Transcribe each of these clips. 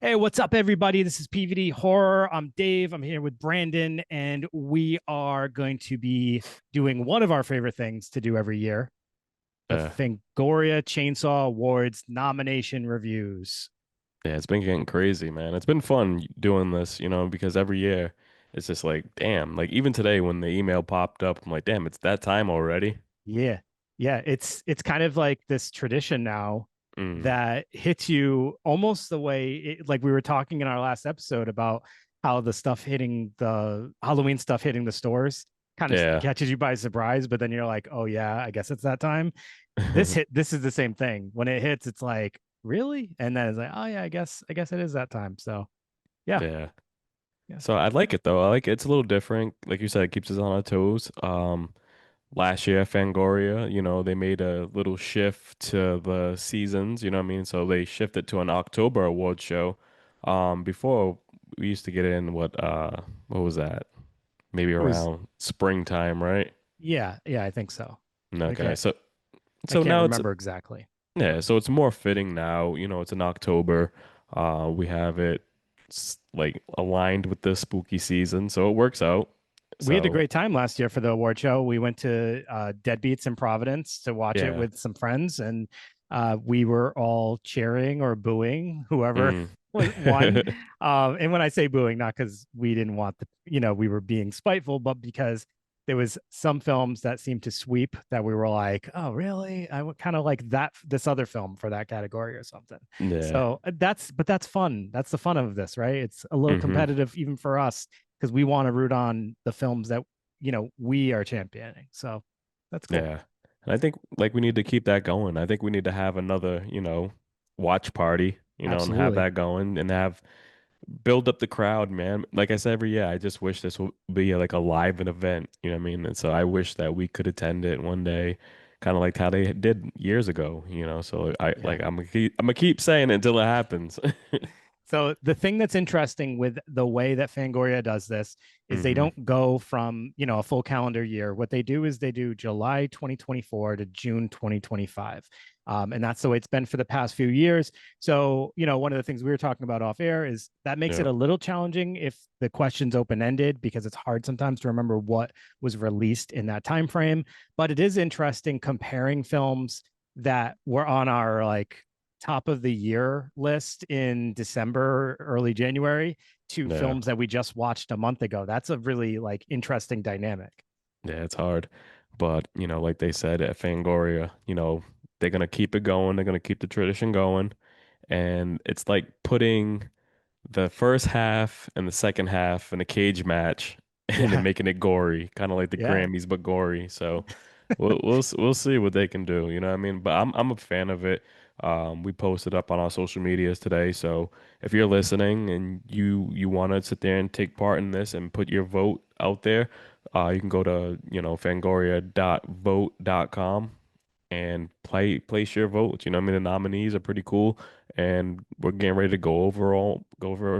Hey, what's up, everybody? This is PVD Horror. I'm Dave. I'm here with Brandon, and we are going to be doing one of our favorite things to do every year, the Uh, Fangoria Chainsaw Awards nomination reviews. yeah, it's been getting crazy, man. It's been fun doing this, because every year it's just like, damn, like even today when the email popped up, I'm like, damn, it's that time already. Yeah. Yeah, it's kind of like this tradition now Mm, that hits you almost the way like we were talking in our last episode about how the Halloween stuff hitting the stores kind of yeah. catches you by surprise, but then you're like, "Oh yeah, I guess it's that time." This is the same thing. When it hits, it's like, "Really?" And then it's like, "Oh yeah, I guess it is that time." So, yeah. Yeah. Yeah. So I like it though. I like it. It's a little different. Like you said, it keeps us on our toes. Last year, Fangoria, they made a little shift to the seasons, you know what I mean? So they shifted to an October award show. Before we used to get in what was that? Maybe It was around springtime, right? yeah, I think so. I Okay, can't I so can't now it's remember exactly. yeah, so it's more fitting now. It's in October. We have it like aligned with the spooky season, so it works out. We had a So great time last year for the award show. We went to Deadbeats in Providence to watch it yeah, with some friends, and we were all cheering or booing whoever mm. won. And when I say booing, not because we didn't want we were being spiteful, but because there was some films that seemed to sweep that we were like, oh, really? I would kind of like this other film for that category or something. Yeah, So that's fun. That's the fun of this, right? It's a little hmm competitive even for us because we want to root on the films that we are championing. So that's cool. yeah. And I think like we need to keep that going. I think we need to have another, watch party, and have Absolutely. that going and have build up the crowd, man. Like I said every year, I just wish this would be like a live an event. You know what I mean? And so I wish that we could attend it one day, kind of like how they did years ago. So Yeah. I'm gonna keep saying it until it happens. So the thing that's interesting with the way that Fangoria does this is they hmm don't go from, a full calendar year. What they do is they do July 2024 to June 2025. And that's the way it's been for the past few years. So, one of the things we were talking about off air is that makes it Yeah, a little challenging if the question's open ended because it's hard sometimes to remember what was released in that time frame. But it is interesting comparing films that were on our like top of the year list in December, early January to yeah, films that we just watched a month ago. That's a really like interesting dynamic. yeah. It's hard, but like they said at Fangoria, they're gonna keep it going. They're gonna keep the tradition going, and it's like putting the first half and the second half in a cage match and then Yeah. making it gory, kind of like the Yeah. Grammys but gory. So we'll see what they can do, you know what I mean? But I'm a fan of it. We posted up on our social medias today, so if you're listening and you want to sit there and take part in this and put your vote out there, you can go to, fangoria.vote.com and place your votes. You know what I mean? The nominees are pretty cool, and we're getting ready to go over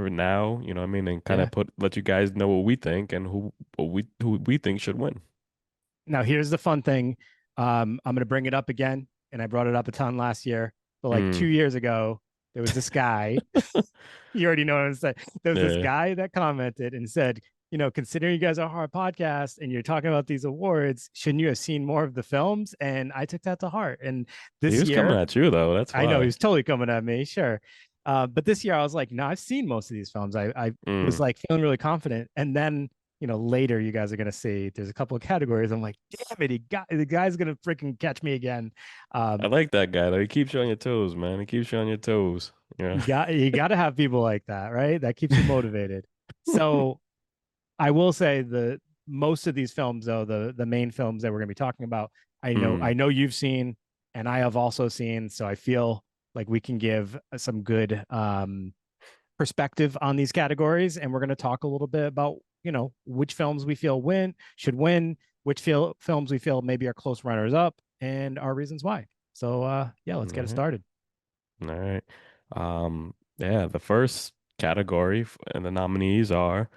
it now. You know what I mean? And kind Yeah. of let you guys know what we think and who we think should win. Now here's the fun thing. I'm gonna bring it up again, and I brought it up a ton last year, but like Mm. 2 years ago, there was this guy. You already know what I'm saying. There was this Yeah. guy that commented and said, considering you guys are a hard podcast and you're talking about these awards, shouldn't you have seen more of the films? And I took that to heart. And He this was coming year, at you though. That's I know he why. was totally coming at me, sure. But this year I was like, no, I've seen most of these films. I was Mm. like feeling really confident. And then, later you guys are gonna see there's a couple of categories. I'm like, damn it, the guy's gonna freaking catch me again. I Um, like that guy though. He keeps you on your toes, man. He keeps you on your toes. Yeah. you got to have people like that, right? That keeps you motivated. So I will say the most of these films, though, the main films that we're gonna be talking about, I Mm. know you've seen, and I have also seen. So I feel like we can give some good perspective on these categories, and we're gonna talk a little bit about which films we feel should win, which films we feel maybe are close runners up, and our reasons why. So yeah, let's All get it right. started. All right. Yeah, the first category and the nominees are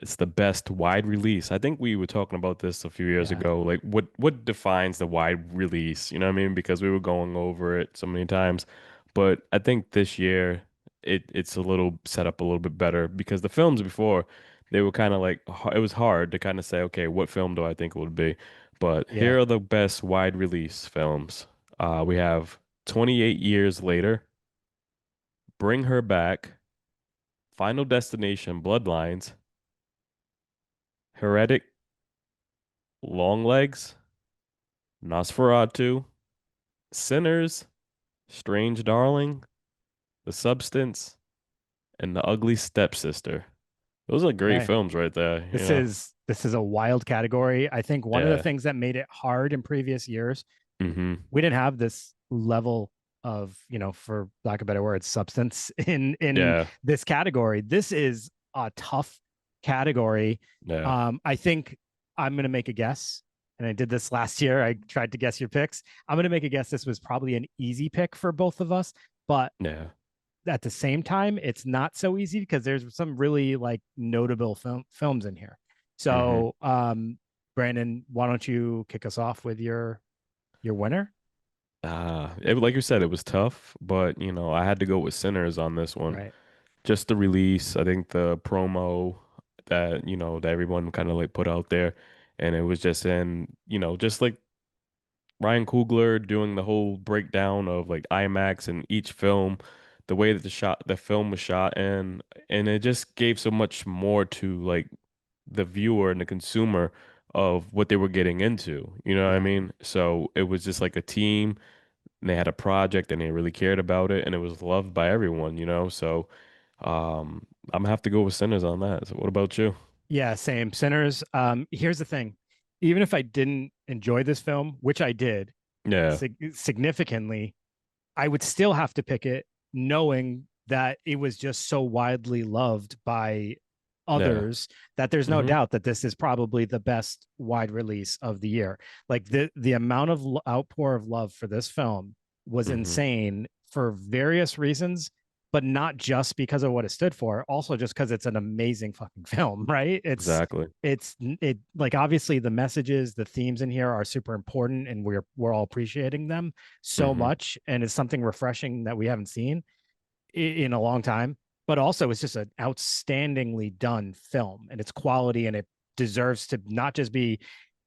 it's the best wide release. I think we were talking about this a few years Yeah. ago. Like what defines the wide release? You know what I mean? Because we were going over it so many times. But I think this year it's a little set up a little bit better because the films before they were kind of like it was hard to kind of say, okay, what film do I think it would be? But Yeah. here are the best wide release films. We have 28 Years Later, Bring Her Back, Final Destination, Bloodlines, Heretic, Longlegs, Nosferatu, Sinners, Strange Darling, The Substance, and The Ugly Stepsister. Those are great Okay. films right there, you know? This is a wild category. I think one of the Yeah. things that made it hard in previous years, Hmm. we didn't have this level of, for lack of better words, substance in Yeah. this category. This is a tough category. Yeah. I think I'm gonna make a guess, and I did this last year. I tried to guess your picks. I'm gonna make a guess this was probably an easy pick for both of us, but Yeah. at the same time, it's not so easy because there's some really like notable films in here. Hmm. So, Brandon, why don't you kick us off with your winner? Like you said, it was tough, but I had to go with Sinners on this one. Right. Just the release, I think the promo that everyone kind of like put out there, and it was just just like Ryan Coogler doing the whole breakdown of like IMAX and each film, the way that the film was shot, and it just gave so much more to like the viewer and the consumer of what they were getting into. You know what I Yeah. mean? So it was just like a team, and they had a project, and they really cared about it, and it was loved by everyone. So I'm gonna have to go with Sinners on that. So what about you? Yeah, same. Sinners. Here's the thing. Even if I didn't enjoy this film, which I did Yeah, significantly, I would still have to pick it knowing that it was just so widely loved by yeah, others that there's no hmm, doubt that this is probably the best wide release of the year. Like the amount of outpour of love for this film was hmm, insane for various reasons, but not just because of what it stood for, also just because it's an amazing fucking film, right? exactly. It like obviously the messages, the themes in here are super important and we're all appreciating them so Hmm. much, and it's something refreshing that we haven't seen in a long time. But also, it's just an outstandingly done film, and it's quality, and it deserves to not just be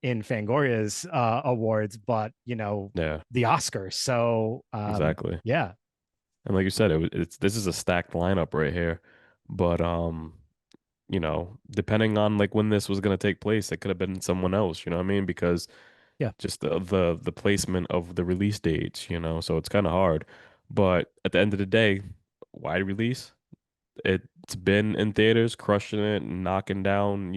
in Fangoria's awards, but Yeah, the Oscars. So, exactly. yeah, And like you said, it's this is a stacked lineup right here. But depending on like when this was gonna take place, it could have been someone else, you know what I mean? Because yeah, just the placement of the release dates. So it's kind of hard. But at the end of the day, wide release, it's been in theaters, crushing it, knocking down,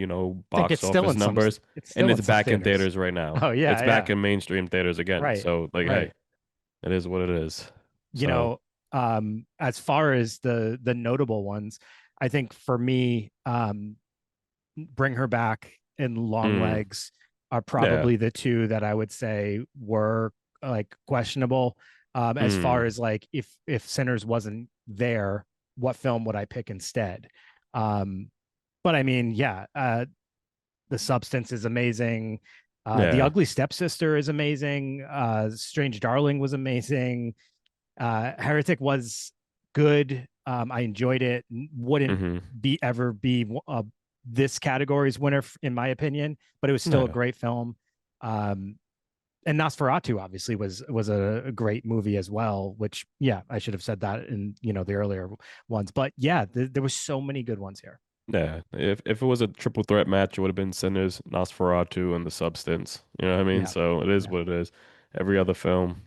I think box office numbers, it's and still in it's some back in theaters. theaters right now. Oh It's yeah, back yeah, in mainstream theaters again. right, So like, hey, right. it is what it is. You So, know, as far as the notable ones, I think for me, Bring Her Back and Long mm, Legs are yeah, probably the two that I would say were like questionable. As far mm, as like if Sinners wasn't there, what film would I pick instead? Um, but I mean, yeah, The Substance is amazing. The yeah, Ugly Stepsister is amazing. Strange Darling was amazing. Heretic was good. I enjoyed it. Wouldn't hmm, be this category's winner in my opinion, but it was still a yeah, great film. Um, and Nosferatu obviously was a great movie as well. Which yeah, I should have said that in the earlier ones. But yeah, there was so many good ones here. yeah. If it was a triple threat match, it would have been Sinners, Nosferatu, and The Substance. You know what I mean? Yeah, So it is yeah, what it is. Every other film.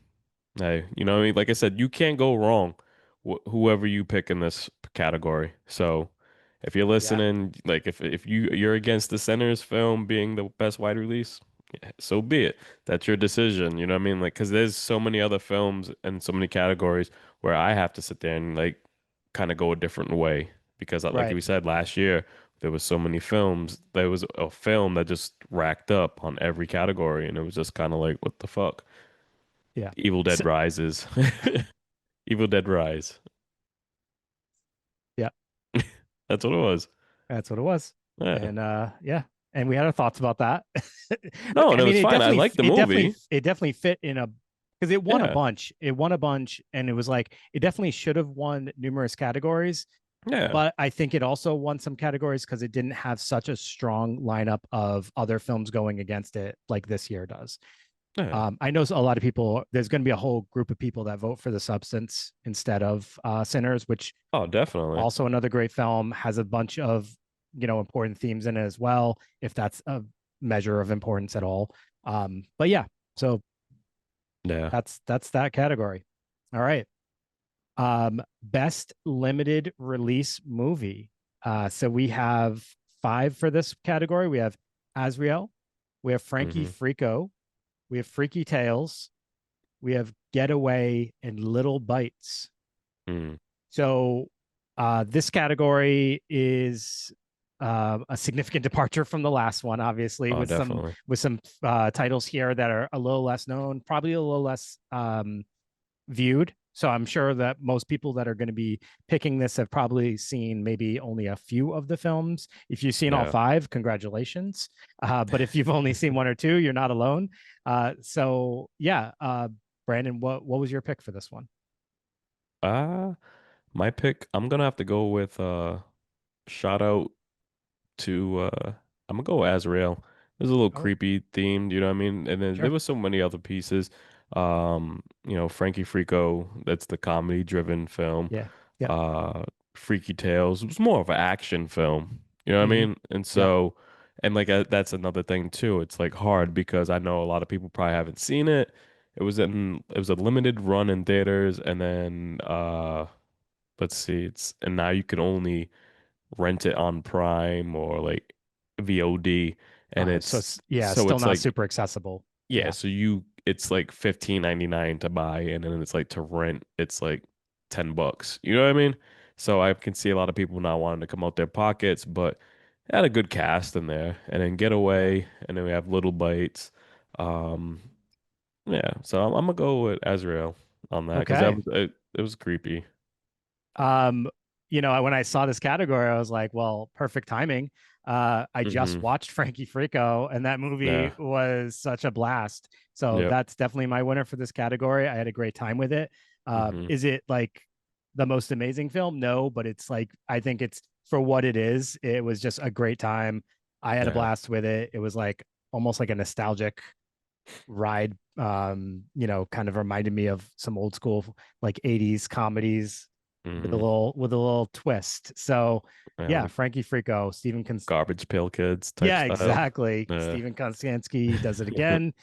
Hey, you know what I mean? Like I said, you can't go wrong whoever you pick in this category. So if you're yeah. listening, like if you're against the Sinners film being the best wide release, yeah, so be it. That's your decision. You know what I mean? Like, because there's so many other films and so many categories where I have to sit there and like kind of go a different way because, like Right. we said last year, there was so many films. There was a film that just racked up on every category, and it was just kind of like, what the fuck? Yeah. Evil Dead So, Rises. Evil Dead Rise. yeah. That's what it was. That's what it was. Yeah. And yeah, and we had our thoughts about that. No, I no, mean, it's fine. I like the it definitely movie. it definitely fit in a because it won a Yeah. bunch. It won a bunch, and it was like it definitely should have won numerous categories. Yeah. But I think it also won some categories because it didn't have such a strong lineup of other films going against it like this year does. Yeah. I know a lot of people. There's going to be a whole group of people that vote for The Substance instead of Sinners, which Oh, definitely. also another great film, has a bunch of important themes in it as well, if that's a measure of importance at all. But yeah, so Yeah. that's that category. All right. Best limited release movie. So we have five for this category. We have Azrael, we have Frankie Hmm. Frico, we have Freaky Tales, we have Getaway, and Little Bites. Mm. So this category is a significant departure from the last one, obviously, Oh, with some definitely. titles here that are a little less known, probably a little less viewed. So I'm sure that most people that are going to be picking this have probably seen maybe only a few of the films. If you've seen all Yeah. five, congratulations. But if you've only seen one or two, you're not alone. So yeah, Brandon, what was your pick for this one? Uh, my pick, I'm gonna have to go with shout out to I'm gonna go Azrael. It was a little Oh, creepy themed, you know what I mean? And then there sure. was so many other pieces. Frankie Frico, that's the comedy driven film. Yeah. Yep. Uh Freaky Tales, it was more of an action film. You know what I Hmm. mean? And Yep. so and like that's another thing too. It's like hard because I know a lot of people probably haven't seen it. It was a limited run in theaters and then let's see, it's and now you can only rent it on Prime or like VOD, and So it's it's, yeah, so still it's not like super accessible. yeah, Yeah. so you it's like 15.99 to buy, and then it's like to rent, it's like $10. You know what I mean? So I can see a lot of people not wanting to come out their pockets, but it had a good cast in there, and then Yeah. Getaway, and then we have Little Bites. Um, yeah, so I'm gonna go with Azrael on that because that Okay. was it was creepy. Um, when I saw this category, I was like, well, perfect timing. I just Hmm. watched Frankie Frico, and that movie Yeah. was such a blast. So Yep. that's definitely my winner for this category. I had a great time with it. Hmm. Is it like the most amazing film? No, but it's like I think it's for what it is. It was just a great time. I had a Yeah. blast with it. It was like almost like a nostalgic ride. Kind of reminded me of some old school like 80s comedies with a Hmm. little twist. So Yeah, yeah, like Frankie Frico, Garbage Pail Kids type yeah, style. exactly. Yeah. Stephen Konstansky does it again.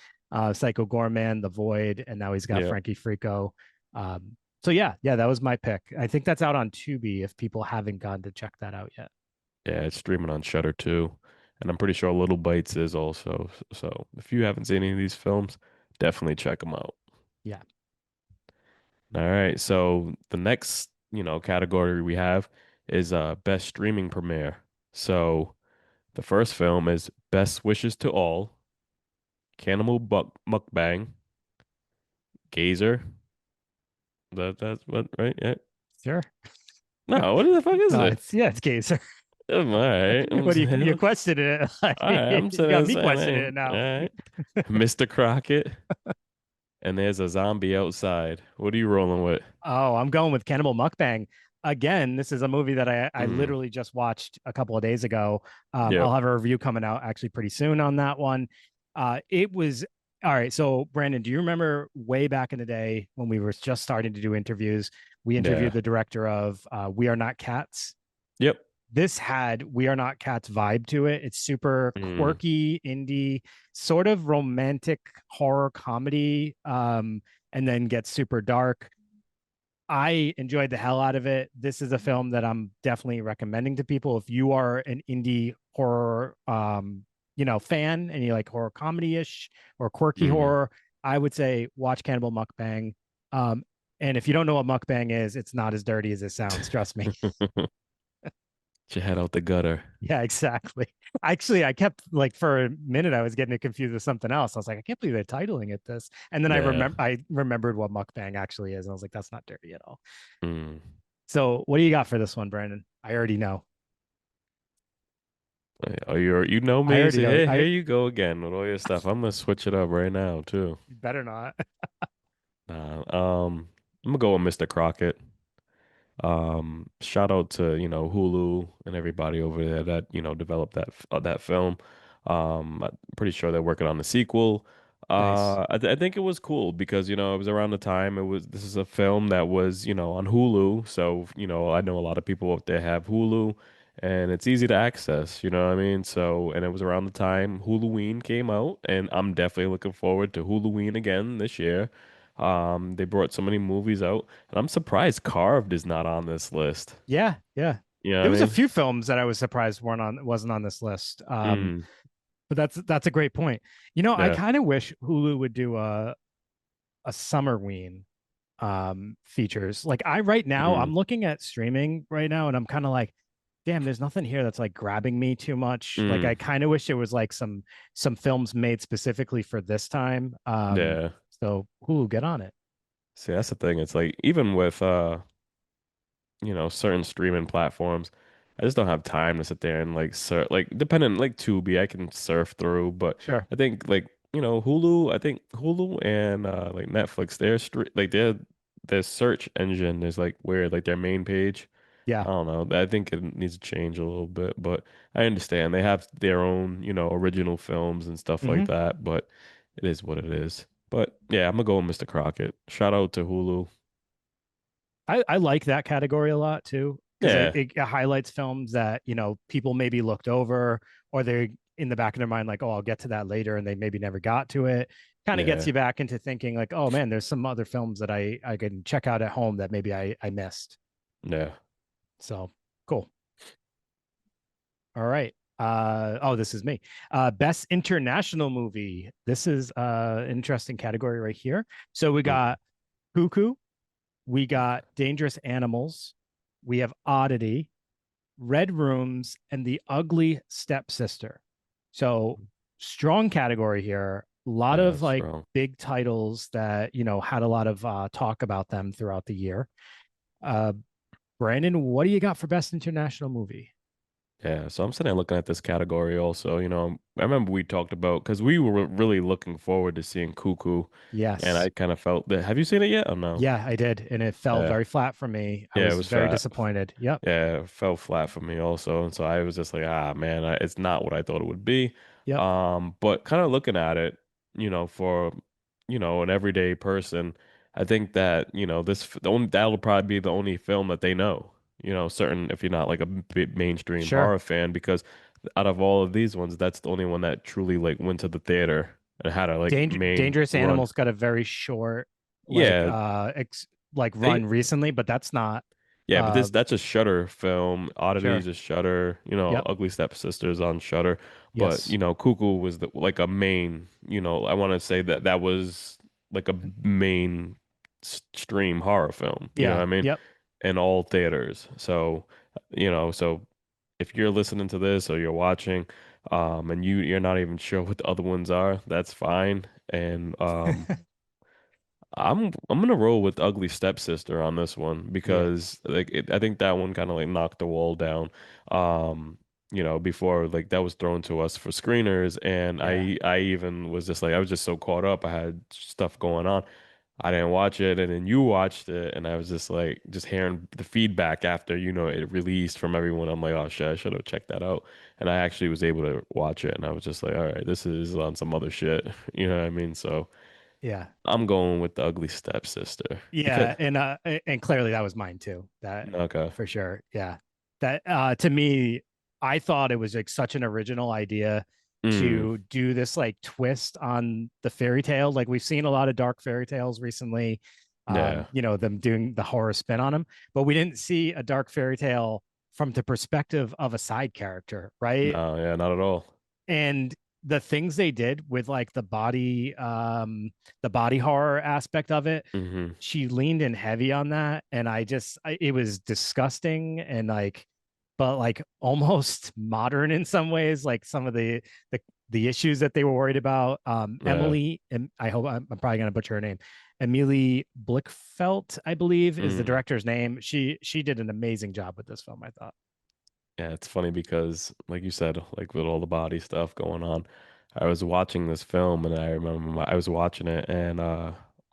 Psycho Gorman, The Void, and now he's got Yeah. Frankie Frico. So yeah, that was my pick. I think that's out on Tubi if people haven't gone to check that out yet. Yeah, it's streaming on Shutter too. And I'm pretty sure Little Bites is also. So if you haven't seen any of these films, definitely check them out. Yeah. All right. So the next, category we have is best streaming premiere. So the first film is Best Wishes to All, Cannibal Buck Mukbang, Gazer. That's what, right? Yeah. Sure. No, what the fuck is No, it? it's Gazer. All right. I'm What do you saying, questioned it? Like, all right, I'm you sitting got there me saying, questioning hey, it all now. right. Mr. Crockett, and there's a zombie outside. What are you rolling with? Oh, I'm going with Cannibal Mukbang. Again, this is a movie that I Mm, literally just watched a couple of days ago. yep. I'll have a review coming out actually pretty soon on that one. It was all right. So, Brandon, do you remember way back in the day when we were just starting to do interviews? We interviewed Yeah. the director of We Are Not Cats. Yep. This had We Are Not Cats vibe to it. It's super Mm, quirky, indie, sort of romantic horror comedy, and then gets super dark. I enjoyed the hell out of it. This is a film that I'm definitely recommending to people. If you are an indie horror, fan and you like horror comedy-ish or quirky mm. horror, I would say watch Cannibal Mukbang. Um, and if you don't know what mukbang is, it's not as dirty as it sounds. Trust me. Get your head out the gutter. Yeah, exactly. Actually, I kept like for a minute I was getting it confused with something else. I was like, I can't believe they're titling it this. And then Yeah. I remembered what mukbang actually is. And I was like, that's not dirty at all. Mm. So what do you got for this one, Brandon? I already know. Oh, you know I me. already So know. here I you go again with all your stuff. I'm gonna switch it up right now too. better not. I'm gonna go with Mr. Crockett. Shout out to, Hulu and everybody over there that, developed that film. I'm pretty sure they're working on the sequel. Nice. I think it was cool because, it was around the time this is a film that was, on Hulu. So, I know a lot of people out there have Hulu and it's easy to access, you know what I mean? So, and it was around the time Huluween came out, and I'm definitely looking forward to Huluween again this year. They brought so many movies out. And I'm surprised Carved is not on this list. Yeah, yeah. You know There what was I a mean? few films that I was surprised wasn't on this list. Mm, But that's a great point. I yeah. kind of wish Hulu would do a summerween features. Like I right now, Mm, I'm looking at streaming right now and I'm kind of like, damn, there's nothing here that's like grabbing me too much. Like mm, I kind of wish it was like some films made specifically for this time. yeah. So Hulu, get on it. See, that's the thing. It's like even with certain streaming platforms, I just don't have time to sit there and like surf like dependent like Tubi, I can surf through, but Sure. I think like, Hulu, I think Hulu and like Netflix, their search engine is like weird, like their main page. I Yeah. don't know. I think it needs to change a little bit, but I understand they have their own, original films and stuff like Hmm. that, but it is what it is. But yeah, I'm gonna go with Mr. Crockett. Shout out to Hulu. I like that category a lot too because Yeah, it highlights films that people maybe looked over or they're in the back of their mind like, oh, I'll get to that later, and they maybe never got to it. Kind of gets yeah, you back into thinking like, oh man, there's some other films that I can check out at home that maybe I missed. yeah. So cool. All right. Oh, this is me. Best international movie. This is interesting category right here. So we Mm, got Cuckoo, we got Dangerous Animals, we have Oddity, Red Rooms, and The Ugly Stepsister. So strong category here. A lot yeah, of it's like strong. big titles that had a lot of talk about them throughout the year. Uh, Brandon, what do you got for best international movie? Yeah, so I'm sitting there looking at this category also. I remember we talked about because we were really looking forward to seeing Cuckoo, and I Yes. kind of felt that. Have you seen it yet or no? Yeah, I did. And it fell Yeah, very flat for me. I yeah, it was was very fat. disappointed. Yep. Yeah, it fell flat for me also. And so I was just like, ah, man, it's not what I thought it would be. Yep. But kind of looking at it, for, an everyday person, I think that, that'll probably be the only film that they know, certain, if you're not like a big mainstream Sure. horror fan, because out of all of these ones, that's the only one that truly like went to the theater and had a like main Dangerous run. Animals got a very short Yeah, like they run recently, but that's not Yeah, but uh that's a Shutter film. sure. Oddities is Shutter. Yep. Ugly Stepsisters on Shutter. But Yes. Cuckoo was like a main. I want to say that that was like a main stream horror film. You know what Yeah. I mean? Yep. In all theaters. So so if you're listening to this or you're watching, and you're not even sure what the other ones are, that's fine. And I'm gonna roll with Ugly Stepsister on this one Yeah. because I think that one kind of like knocked the wall down. Before like that was thrown to us for screeners, and Yeah. I even was just like I was just so caught up. I had stuff going on. I didn't watch it, and then you watched it, and I was just like just hearing the feedback after it released from everyone. I'm like, oh shit, I should have checked that out. And I actually was able to watch it, and I was just like, all right, this is on some other shit. You know what I mean? So. Yeah. I'm going with the ugly stepsister because Yeah, and clearly that was mine too. That okay. for sure. Yeah. That to me, I thought it was like such an original idea Mm, to do this like twist on the fairy tale. Like we've seen a lot of dark fairy tales recently, yeah. them doing the horror spin on them, but we didn't see a dark fairy tale from the perspective of a side character, right? No, yeah, not at all. And the things they did with like the body horror aspect of it, Hmm. she leaned in heavy on that, and it was disgusting and like but like almost modern in some ways, like some of the issues that they were worried about. Yeah. Emily, and I hope I'm probably gonna butcher her name. Emily Blickfelt, I believe, is the Mm. director's name. She did an amazing job with this film, I thought. Yeah, it's funny because like you said, like with all the body stuff going on, I was watching this film and I remember I was watching it and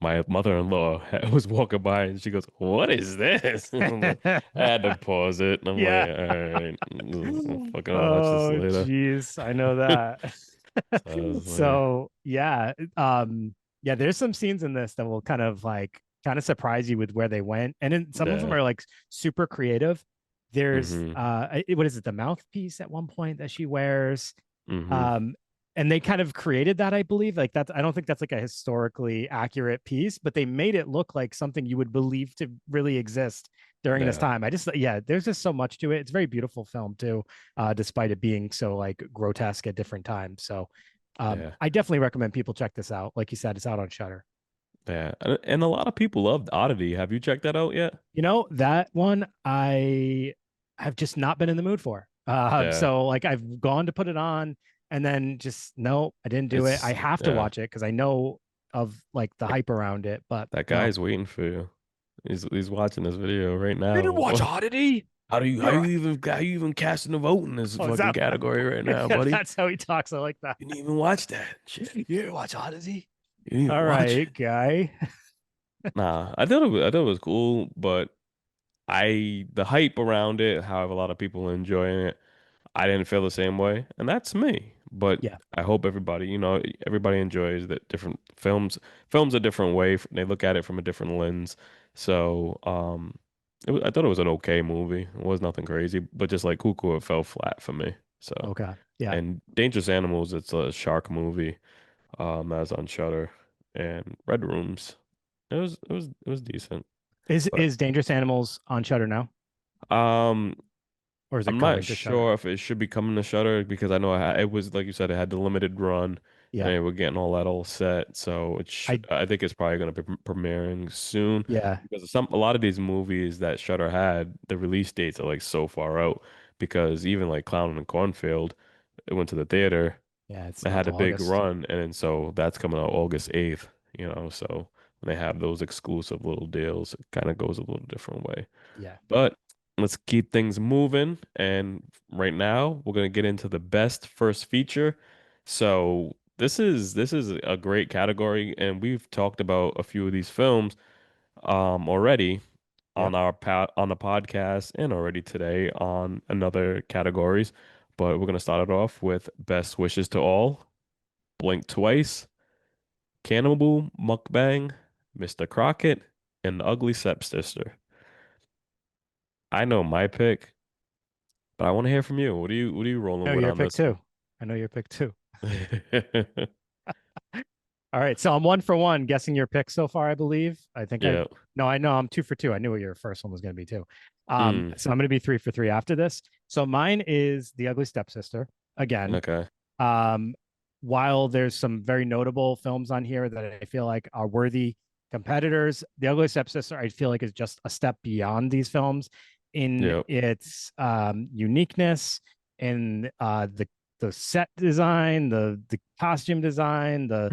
my mother-in-law was walking by and she goes, "What is this?" I'm like, I had to pause it. And I'm like, Yeah. all right, I'm fucking I'll watch this Oh, later. geez, I know that. So I was like, So yeah, yeah, there's some scenes in this that will kind of surprise you with where they went, and then some of them yeah, are like super creative. There's mm-hmm, what is it, the mouthpiece at one point that she wears? mm-hmm, Um, and they kind of created that, I believe. Like that's I don't think that's like a historically accurate piece, but they made it look like something you would believe to really exist during this yeah, time. I just yeah, there's just so much to it. It's a very beautiful film too, despite it being so like grotesque at different times. So yeah, I definitely recommend people check this out. Like you said, it's out on Shutter. yeah. And a lot of people loved Oddity. Have you checked that out yet? You know, that one I have just not been in the mood for. Yeah, So like I've gone to put it on and then just no, I didn't do it. I it's have to yeah. watch it because I know of like the hype around it, but That no. guy's waiting for you. He's watching this video right You didn't now. watch Oddity? How You're you even casting a vote in this oh, is fucking that category right now, yeah, buddy? that's how he talks. I like that. You didn't even watch that shit. You didn't watch Odyssey? You didn't even All watch it. right, guy. Nah, I thought it was cool, but the hype around it, how a lot of people are enjoying it, I didn't feel the same way, and that's me. But Yeah. I hope everybody, everybody enjoys that different films. Films a different way. They look at it from a different lens. So, I thought it was an okay movie. It was nothing crazy, but just like Cuckoo, it fell flat for me. So, Okay. Yeah. and Dangerous Animals, it's a shark movie. That's on Shutter, and Red Rooms. It was decent, but Is Dangerous Animals on Shutter now? um. Or is it I'm not coming to Shutter? sure if it should be coming to Shutter because I know it was like you said, it had the limited run and Yeah. they were getting all that all set. So I I think it's probably going to be premiering soon yeah. because a lot of these movies that Shutter had, the release dates are like so far out because even like Clown and Cornfield, it went to the theater, Yeah, it's it not had a till big August. run, and then so that's coming out August 8th, so when they have those exclusive little deals, it kind of goes a little different way. Yeah. But let's keep things moving. And right now, we're gonna get into the best first feature. So this is a great category, and we've talked about a few of these films already Yep. on the podcast and already today on another categories. But we're gonna start it off with Best Wishes to All, Blink Twice, Cannibal Mukbang, Mr. Crockett, and The Ugly Stepsister. I know my pick. But I want to hear from you. What are you rolling No, with your on pick this one? too. I know your pick too. All right, so I'm 1 for 1 guessing your pick so far, I believe. I think I Yeah. no, I know I'm 2 for 2. I knew what your first one was going to be too. Mm, So I'm going to be 3 for 3 after this. So mine is The Ugly Stepsister again. okay. Um, while there's some very notable films on here that I feel like are worthy competitors, The Ugly Stepsister I feel like is just a step beyond these films in Yep. its uniqueness, in the set design, the costume design, the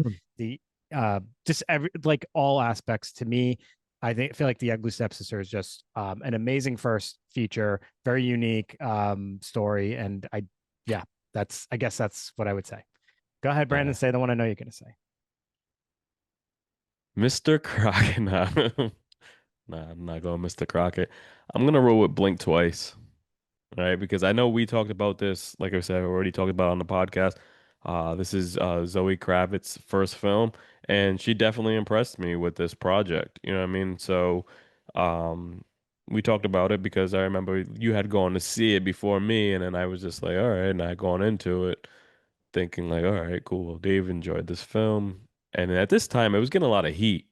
just every like all aspects to me. I feel like The Ugly Stepsister is just an amazing first feature, very unique story, and yeah, I guess that's what I would say. Go ahead, Brandon. Yeah. Say the one I know you're going to say. Mr. Crockett. Nah. Nah, I'm not going Mr. Crockett. I'm gonna roll with Blink Twice. Right? Because I know we talked about this, like I said, I already talked about it on the podcast. This is Zoe Kravitz's first film, and she definitely impressed me with this project. You know what I mean? So, um, we talked about it because I remember you had gone to see it before me, and then I was just like, all right, and I had gone into it thinking like, all right, cool. Dave enjoyed this film, and at this time, it was getting a lot of heat.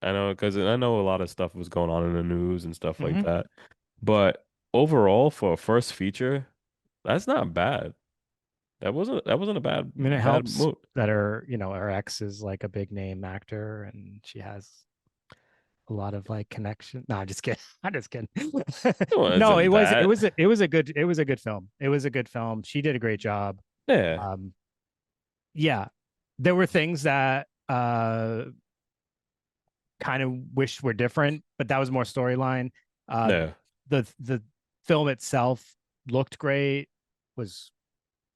I know because I know a lot of stuff was going on in the news and stuff like Mm-hmm. that. But overall, for a first feature, that's not bad. That wasn't a I mean, it bad helps move. that her ex is like a big name actor and she has a lot of like connection. No, I'm just kidding. I'm just kidding. It No, wasn't bad. it was a good film. It was a good film. She did a great job. Yeah, Um, yeah, there were things that kind of wish were different, but that was more storyline. Uh, yeah, the film itself looked great, was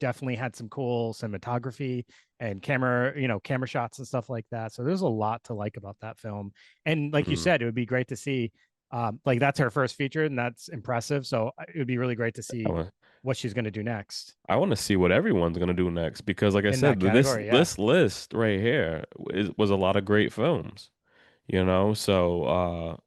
definitely had some cool cinematography and camera shots and stuff like that. So there's a lot to like about that film. And like you Mm. said, it would be great to see like that's her first feature and that's impressive. So it would be really great to I see want what she's going to do next I want to see what everyone's gonna do next because, like I in that said, this category. Yeah. this list right here was a lot of great films, you know. So,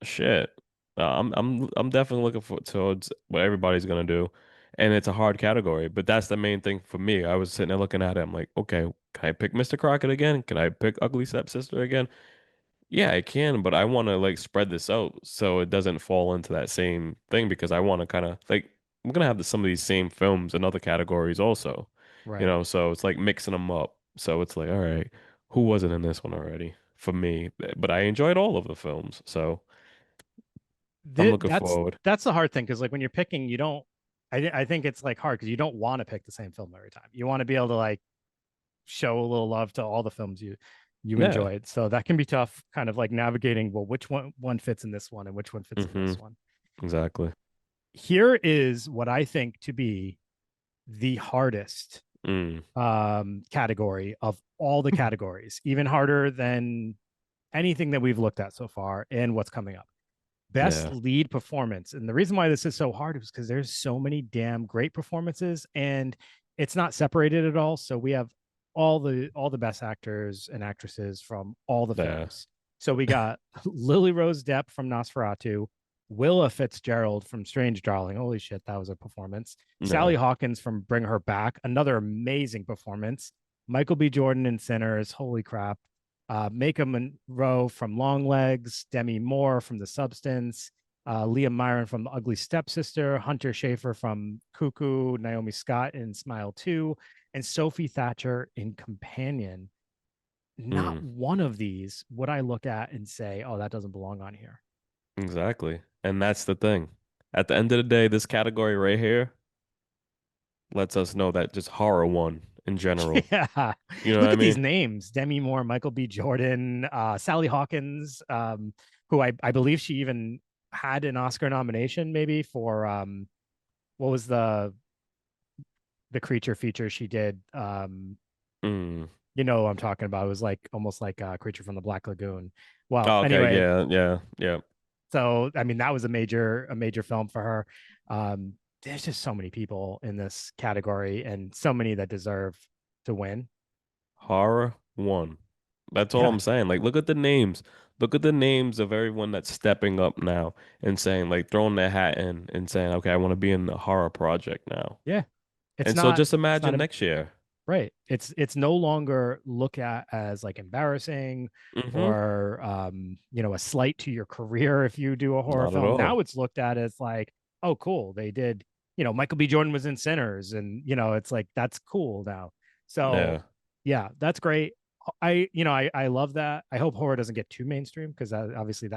shit, I'm definitely looking towards what everybody's gonna do, and it's a hard category, but that's the main thing for me. I was sitting there looking at it. I'm like, okay, can I pick Mr. Crockett again? Can I pick Ugly Stepsister again? Yeah, I can, but I want to like spread this out so it doesn't fall into that same thing because I want to kind of like I'm gonna have some of these same films in other categories also, you Right. know. So it's like mixing them up. So it's like, all right, who wasn't in this one already for me? But I enjoyed all of the films, so I'm looking That's forward. the hard thing because like when you're picking, you don't. I think it's like hard because you don't want to pick the same film every time. You want to be able to like show a little love to all the films you Yeah. enjoyed. So that can be tough, kind of like navigating. Well, which one fits in this one and which one fits in Mm-hmm. this one. Exactly. Here is what I think to be the hardest Mm. category of all the categories, even harder than anything that we've looked at so far and what's coming up. Best Yeah. lead performance. And the reason why this is so hard is because there's so many damn great performances and it's not separated at all. So we have all the best actors and actresses from all the Yeah. films. So we got Lily Rose Depp from Nosferatu, Willa Fitzgerald from Strange Darling. Holy shit, that was a performance. Sally Yeah. Hawkins from Bring Her Back, another amazing performance. Michael B. Jordan in Sinners. Holy crap. Maka Monroe from Longlegs, Demi Moore from The Substance, Liam Myron from The Ugly Stepsister, Hunter Schafer from Cuckoo, Naomi Scott in Smile 2, and Sophie Thatcher in Companion. Not Mm. one of these would I look at and say, oh, that doesn't belong on here. Exactly. And that's the thing. At the end of the day, this category right here lets us know that just horror won in general. Yeah. You know what Look I at these mean? names: Demi Moore, Michael B. Jordan, Sally Hawkins, who I believe she even had an Oscar nomination maybe for what was the creature feature she did. Mm. You know what I'm talking about. It was like almost like a creature from the Black Lagoon. Well, Oh, okay, anyway, yeah, yeah, yeah. so I mean that was a major film for her. There's just so many people in this category and so many that deserve to win. Horror won. That's all Yeah. I'm saying. Like, look at the names. Look at the names of everyone that's stepping up now and saying, like, throwing their hat in and saying, okay, I want to be in the horror project now. Yeah. It's And so not just it's not imagine next year. right. It's no longer looked at as like embarrassing Mm-hmm. or a slight to your career if you do a horror Not at film. Now all. it's looked at as like, oh, cool. They did, Michael B. Jordan was in Sinners, and it's like that's cool now. So Yeah. yeah, that's great. I love that. I hope horror doesn't get too mainstream because obviously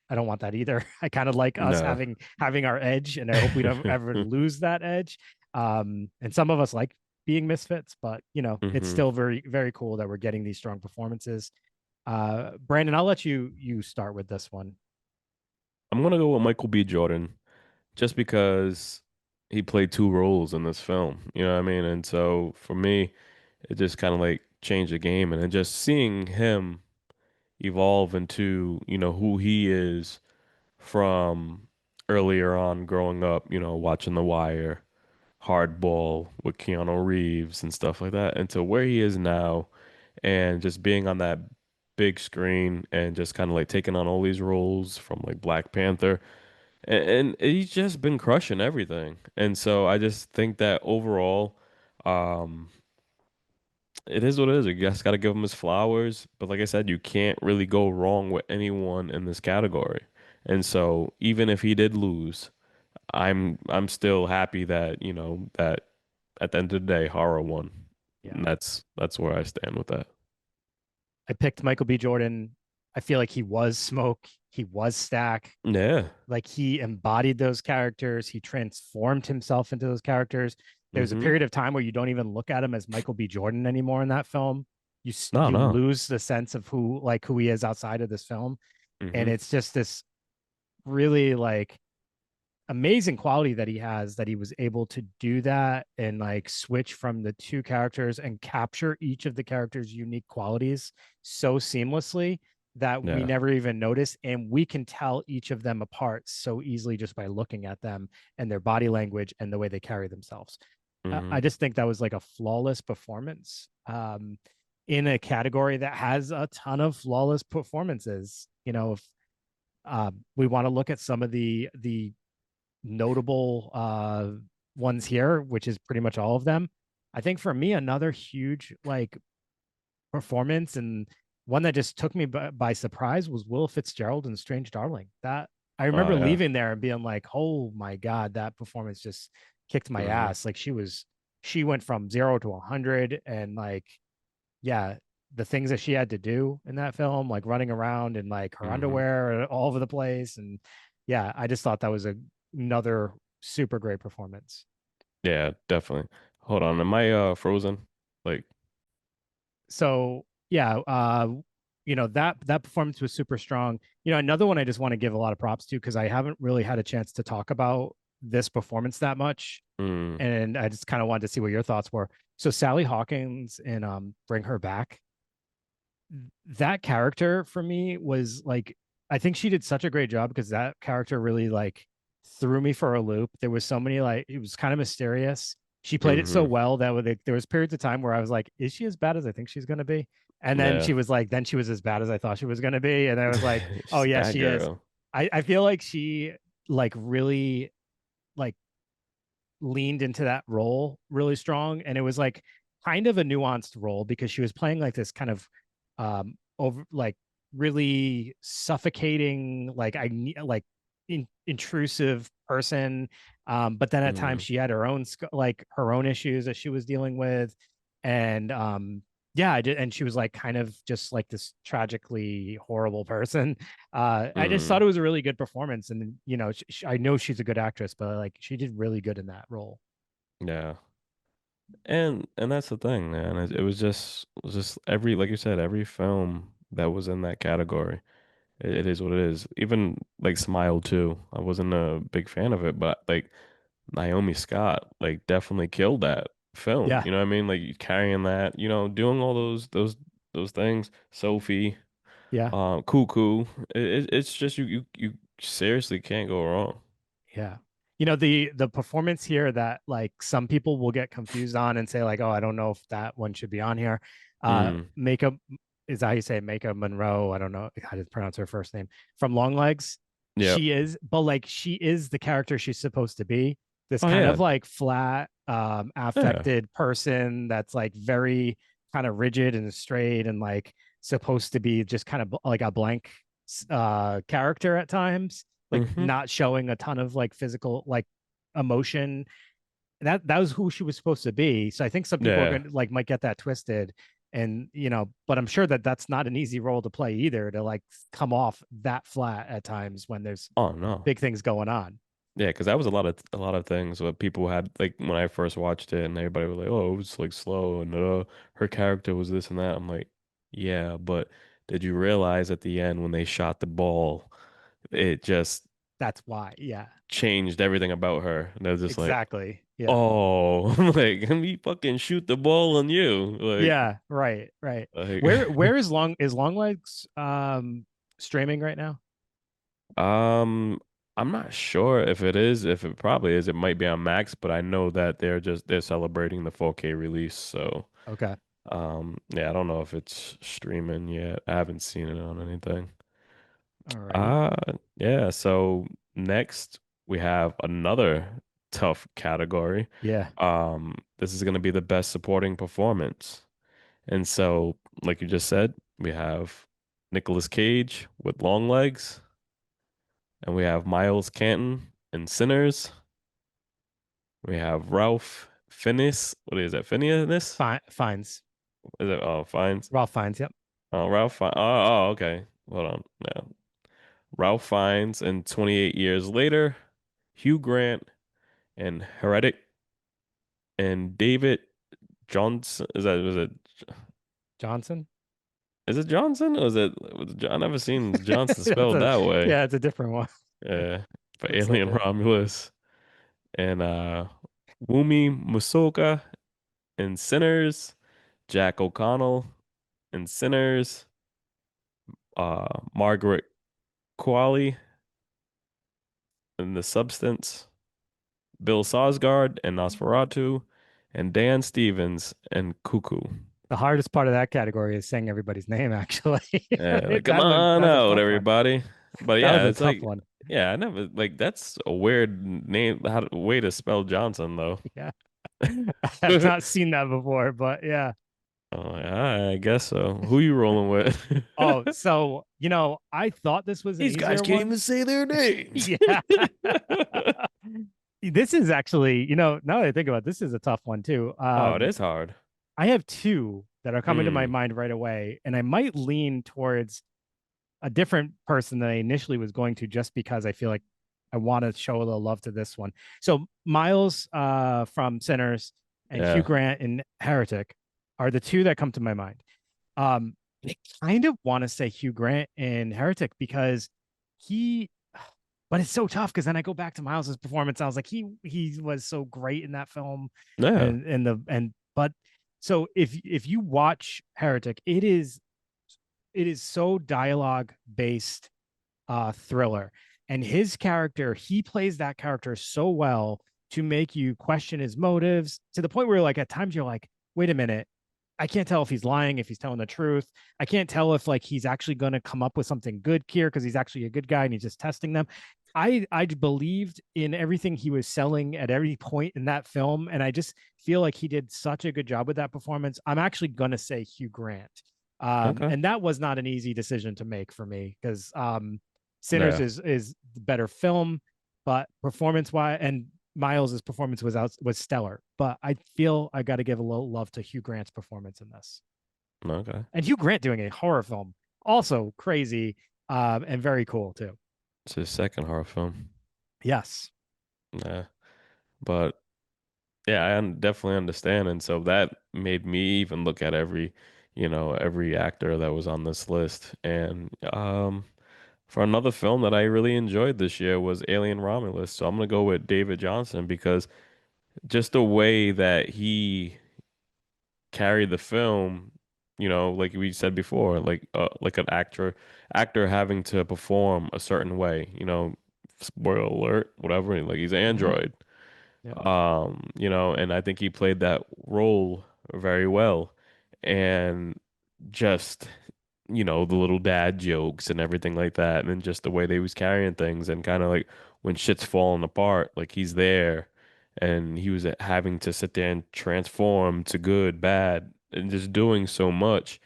I don't want that either. I kind of like us No. having our edge, and I hope we don't ever lose that edge. And some of us like being misfits, but it's Mm-hmm. still very, very cool that we're getting these strong performances. Brandon, I'll let you start with this one. I'm gonna go with Michael B. Jordan just because he played two roles in this film. You know what I mean? And so for me, it just kind of like changed the game and then just seeing him evolve into, who he is from earlier on growing up, watching The Wire, Hardball with Keanu Reeves and stuff like that, and to where he is now and just being on that big screen and just kind of like taking on all these roles from like Black Panther. And he's just been crushing everything. And so I just think that overall, um, it is what it is. You just got to give him his flowers. But like I said, you can't really go wrong with anyone in this category. And so even if he did lose, I'm still happy that, that at the end of the day, horror won. Yeah. And that's where I stand with that. I picked Michael B. Jordan. I feel like he was Smoke. He was Stack. Yeah. Like he embodied those characters. He transformed himself into those characters. There's a Mm-hmm. period of time where you don't even look at him as Michael B. Jordan anymore in that film. You No, you no. lose the sense of who he is outside of this film, and Mm-hmm. it's just this really like amazing quality that he has, that he was able to do that and like switch from the two characters and capture each of the characters' unique qualities so seamlessly that we Yeah. never even notice, and we can tell each of them apart so easily just by looking at them and their body language and the way they carry themselves. I Hmm. just think that was like a flawless performance, in a category that has a ton of flawless performances. If we want to look at some of the notable ones here, which is pretty much all of them. I think for me, another huge like performance and one that just took me by surprise was Will Fitzgerald in Strange Darling. That I Oh remember yeah. leaving there and being like, "Oh my god, that performance just kicked my Hmm. ass!" Like she went from 0 to 100, and like, yeah, the things that she had to do in that film, like running around in like her Hmm. underwear all over the place, and yeah, I just thought that was another super great performance. Yeah, definitely. Hold on, am I frozen? Like, So yeah, that performance was super strong. Another one I just want to give a lot of props to because I haven't really had a chance to talk about this performance that much, mm, and I just kind of wanted to see what your thoughts were. So Sally Hawkins in Bring Her Back, that character for me was like, I think she did such a great job because that character really like threw me for a loop. There was so many, like, it was kind of mysterious. She played it so hmm, well that there was periods of time where I was like, is she as bad as I think she's gonna be? And then yeah. she was as bad as I thought she was gonna be. And I was like, oh She's yeah, bad she is. girl. I feel like she like really like leaned into that role really strong, and it was like kind of a nuanced role because she was playing like this kind of over like really suffocating, like I need like intrusive person, but then at times Mm, she had her own like her own issues that she was dealing with, and yeah, I did, and she was like kind of just like this tragically horrible person. I just thought mm, it was a really good performance, and I know she's a good actress, but like she did really good in that role. yeah. And that's the thing, man. It was just every, like you said, every film that was in that category. It is what it is. Even like Smile too. I wasn't a big fan of it, but like Naomi Scott like definitely killed that film. Yeah, You know what I mean? Like carrying that, doing all those things. Sophie, yeah, Cuckoo. It's just you seriously can't go wrong. yeah. The performance here that like some people will get confused on and say like, oh, I don't know if that one should be on here. Mm. Makeup is that how you say it? Makeup Monroe. I don't know how to pronounce her first name. From Long Legs. Yep. She is, but like she is the character she's supposed to be. This Oh kind yeah. of like flat, Yeah. affected person that's like very kind of rigid and straight and like supposed to be just kind of like a blank character at times, like Hmm. not showing a ton of like physical like emotion. That was who she was supposed to be. So I think some people are Yeah. going to like might get that twisted, and but I'm sure that that's not an easy role to play either, to like come off that flat at times when there's Oh no. big things going on. Yeah, because that was a lot of things what people had like when I first watched it, and everybody was like, "Oh, it was like slow," and her character was this and that. I'm like, "Yeah, but did you realize at the end when they shot the ball, it just That's why. Yeah, changed everything about her?" And they're just like, exactly. Yeah. "Oh, like let me fucking shoot the ball on you!" Yeah. Right. Right. Like, Where is Long Legs streaming right now? um, I'm not sure if it is. If it probably is, it might be on Max, but I know that they're celebrating the 4K release, so. Okay. Yeah, I don't know if it's streaming yet. I haven't seen it on anything. Alrighty. Uh, yeah, so next we have another tough category. Yeah. This is going to be the best supporting performance. And so, like you just said, we have Nicolas Cage with Long Legs, and we have Miles Canton in Sinners. We have Ralph Fiennes. What is that? Fiennes? Fines. Is it? Oh, Fiennes. Ralph Fiennes. Yep. Oh, Ralph Fiennes. Oh, okay. Hold on. Yeah. Ralph Fiennes, and 28 years later, Hugh Grant and Heretic and David Johnson. Johnson. Is it Johnson? Or is it? I never seen Johnson That's spelled that way. yeah, it's a different one. Yeah. for Looks like Alien it. Romulus, and Wumi Musoka in Sinners, Jack O'Connell in Sinners, Margaret Qualley in The Substance, Bill Skarsgård in Nosferatu, and Dan Stevens in Cuckoo. The hardest part of that category is saying everybody's name, actually. Yeah, like come That one, on that's a out, tough one. everybody. But That was yeah, a it's tough like, one. yeah, I never like that's a weird name, way to spell Johnson though. Yeah. I've not seen that before, but yeah. Oh, yeah, I guess so. Who you rolling with? Oh, so, I thought this was an These guys easier can't one. even say their names. Yeah. This is actually, now that I think about it, this is a tough one too. Oh, it is hard. I have two that are coming to my Hmm. mind right away, and I might lean towards a different person than I initially was going to just because I feel like I want to show a little love to this one. So Miles from Sinners and Hugh Yeah. Grant in Heretic are the two that come to my mind. I kind of want to say Hugh Grant in Heretic because he, but it's so tough because then I go back to Miles's performance. I was like, he was so great in that film, Yeah. and but so if you watch Heretic, it is so dialogue based thriller. And his character, he plays that character so well to make you question his motives to the point where, like, at times you're like, wait a minute, I can't tell if he's lying, if he's telling the truth. I can't tell if like he's actually going to come up with something good here because he's actually a good guy and he's just testing them. I believed in everything he was selling at every point in that film, and I just feel like he did such a good job with that performance. I'm actually going to say Hugh Grant, Okay. and that was not an easy decision to make for me because Sinners Yeah. is the better film, but performance wise, and Miles's performance was stellar. But I feel I got to give a little love to Hugh Grant's performance in this, Okay. and Hugh Grant doing a horror film, also crazy, and very cool too. It's his second horror film. Yes. Yeah. But yeah, definitely understand. And so that made me even look at every actor that was on this list. And for another film that I really enjoyed this year was Alien Romulus. So I'm gonna go with David Johnson because just the way that he carried the film, like we said before, like an actor having to perform a certain way, spoiler alert, whatever, like he's an Mm-hmm. android. Yep. And I think he played that role very well. And just, the little dad jokes and everything like that, and then just the way they was carrying things and kind of like when shit's falling apart, like he's there and he was having to sit there and transform to good, bad, and just doing so much.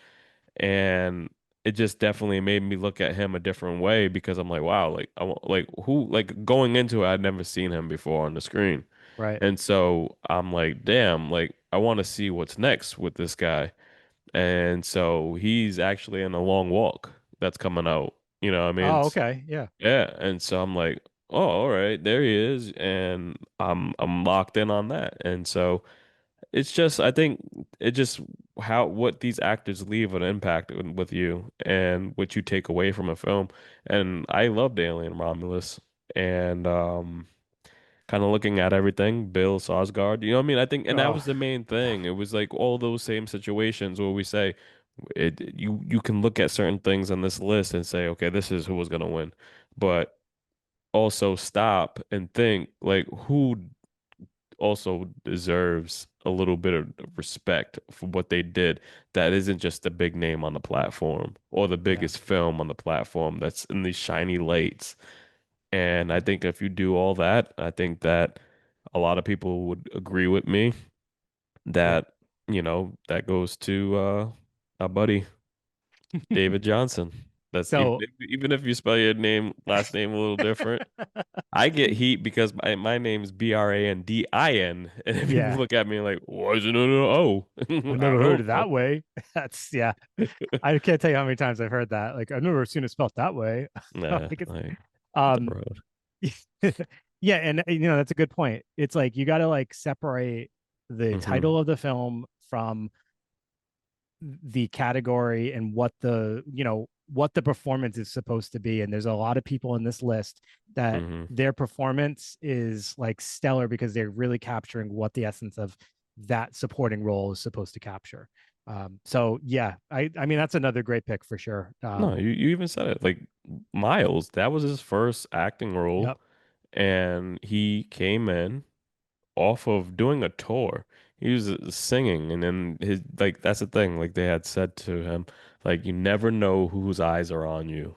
And it just definitely made me look at him a different way because I'm like, wow, like like who like going into it, I'd never seen him before on the screen. Right. And so I'm like, damn, like I want to see what's next with this guy. And so he's actually in a long walk that's coming out. You know what I mean? Oh, okay. Yeah. Yeah. And so I'm like, oh, all right, there he is. And I'm locked in on that. And so it's just I think it just how what these actors leave an impact with you and what you take away from a film. And I loved Alien Romulus. And kind of looking at everything, Bill Skarsgård. You know what I mean? I think, and that Oh, was the main thing. It was like all those same situations where we say you can look at certain things on this list and say, okay, this is who was gonna win, but also stop and think like who also deserves a little bit of respect for what they did that isn't just the big name on the platform or the yeah. biggest film on the platform that's in these shiny lights. And I think if you do all that, I think that a lot of people would agree with me Yep. that, that goes to our buddy David Johnson. That's So, even if you spell your last name a little different. I get heat because my name's Brandin, and then people yeah, look at me like, why is it no no O? I've I never heard it don't that way. That's yeah. know. I can't tell you how many times I've heard that. Like I've never seen it spelled that way. Nah, Like it's like the um road. yeah, and that's a good point. It's like you got to like separate the Hmm. title of the film from the category and what the what the performance is supposed to be. And there's a lot of people in this list that Hmm. their performance is like stellar because they're really capturing what the essence of that supporting role is supposed to capture. So yeah, I mean that's another great pick for sure. No, you even said it. Like Miles, that was his first acting role, Yep. and he came in off of doing a tour. He was singing, and then his like that's the thing. Like they had said to him, like you never know whose eyes are on you.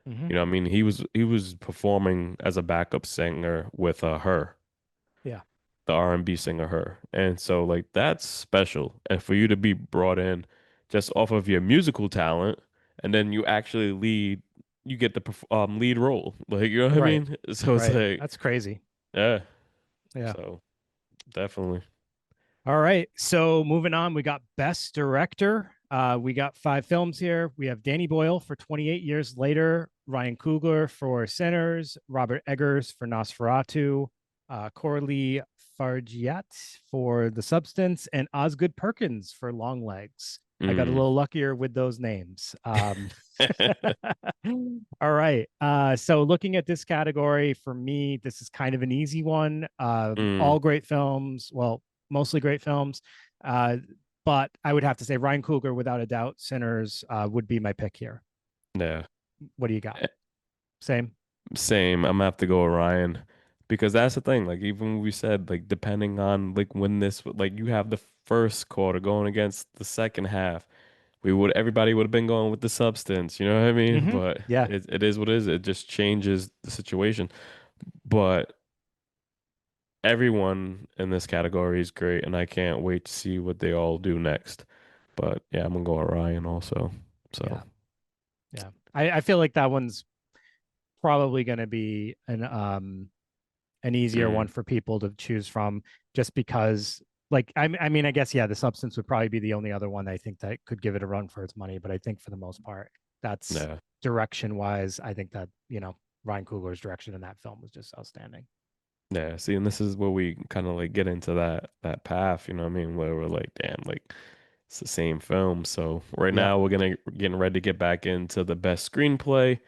Mm-hmm. You know, what I mean, he was performing as a backup singer with her, Yeah. the R&B singer her, and so like that's special. And for you to be brought in just off of your musical talent, and then you actually you get the lead role. Like you know what I Right. mean? So it's Right. like, That's crazy. yeah. Yeah. So definitely. All right. So moving on, we got Best Director. We got five films here. We have Danny Boyle for 28 Years Later, Ryan Coogler for Sinners, Robert Eggers for Nosferatu, Coralie Fargiat for The Substance, and Osgood Perkins for Long Legs. I got a Mm. little luckier with those names. All right. So looking at this category, for me, this is kind of an easy one. Mm. All great films. Well, mostly great films. Uh, but I would have to say Ryan Coogler, without a doubt, Sinners would be my pick here. Yeah. What do you got? Eh, Same. Same. I'm gonna have to go with Ryan because that's the thing. Like even we said, like depending on like when this like you have the first quarter going against the second half, everybody would have been going with the substance, you know what I mean? Mm-hmm. But Yeah. it is what it is. It just changes the situation. But everyone in this category is great, and I can't wait to see what they all do next. But yeah, I'm gonna go with Ryan also. So Yeah. Yeah. I feel like that one's probably going to be an easier mm, one for people to choose from just because like I mean I guess yeah the substance would probably be the only other one I think that could give it a run for its money, but I think for the most part that's yeah. direction wise I think that Ryan Coogler's direction in that film was just outstanding. Yeah, see, and this is where we kind of like get into that path, you know what I mean? Where we're like, damn, like it's the same film. So right Yep. now we're getting ready to get back into the best screenplay,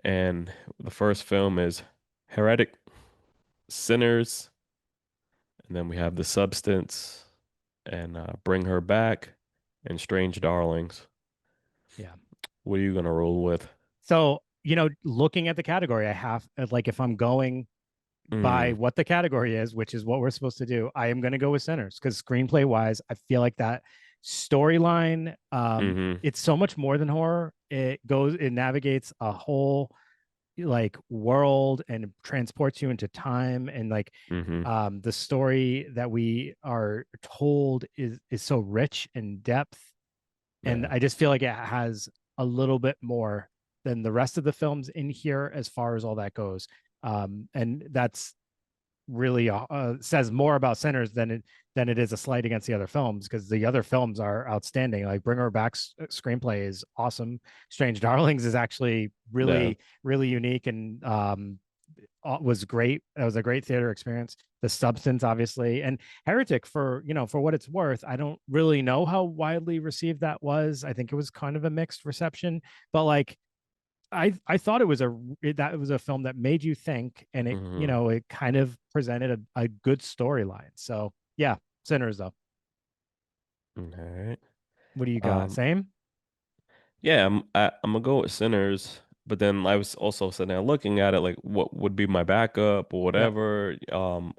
and the first film is Heretic, Sinners, and then we have The Substance and Bring Her Back and Strange Darlings. Yeah. What are you gonna roll with? So looking at the category I have like if I'm going by Mm, what the category is, which is what we're supposed to do, I am going to go with Sinners because screenplay wise, I feel like that storyline, mm-hmm, it's so much more than horror. It navigates a whole like world and transports you into time and like mm-hmm. the story that we are told is so rich in depth, and Yeah, I just feel like it has a little bit more than the rest of the films in here as far as all that goes. And that's really says more about Sinners than it is a slight against the other films because the other films are outstanding. Like Bring Her Back's screenplay is awesome. Strange Darlings is actually yeah, really unique and was great. It was a great theater experience. The Substance, obviously, and Heretic for for what it's worth. I don't really know how widely received that was. I think it was kind of a mixed reception, but like I thought that was a film that made you think, and it mm-hmm. it kind of presented a good storyline. So yeah, Sinners though. All right. What do you got? Um, Same? Yeah, I'm gonna go with Sinners, but then I was also sitting there looking at it like what would be my backup or Yep. whatever.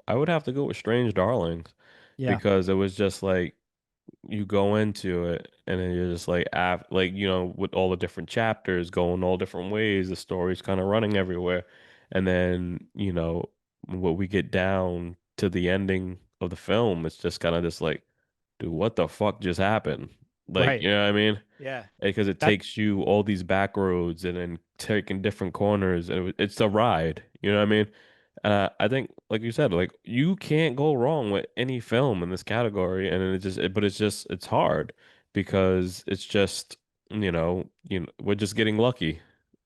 I would have to go with Strange Darlings Yeah. because it was just like you go into it and then you're just like like with all the different chapters going all different ways, the story's kind of running everywhere, and then what we get down to the ending of the film, it's just kind of just like, dude, what the fuck just happened? Like, Right. you know what I mean? Yeah. Because it That takes you all these back roads and then taking different corners, and it's a ride. You know what I mean? I think, like you said, like you can't go wrong with any film in this category, and but it's hard because it's just we're just getting lucky.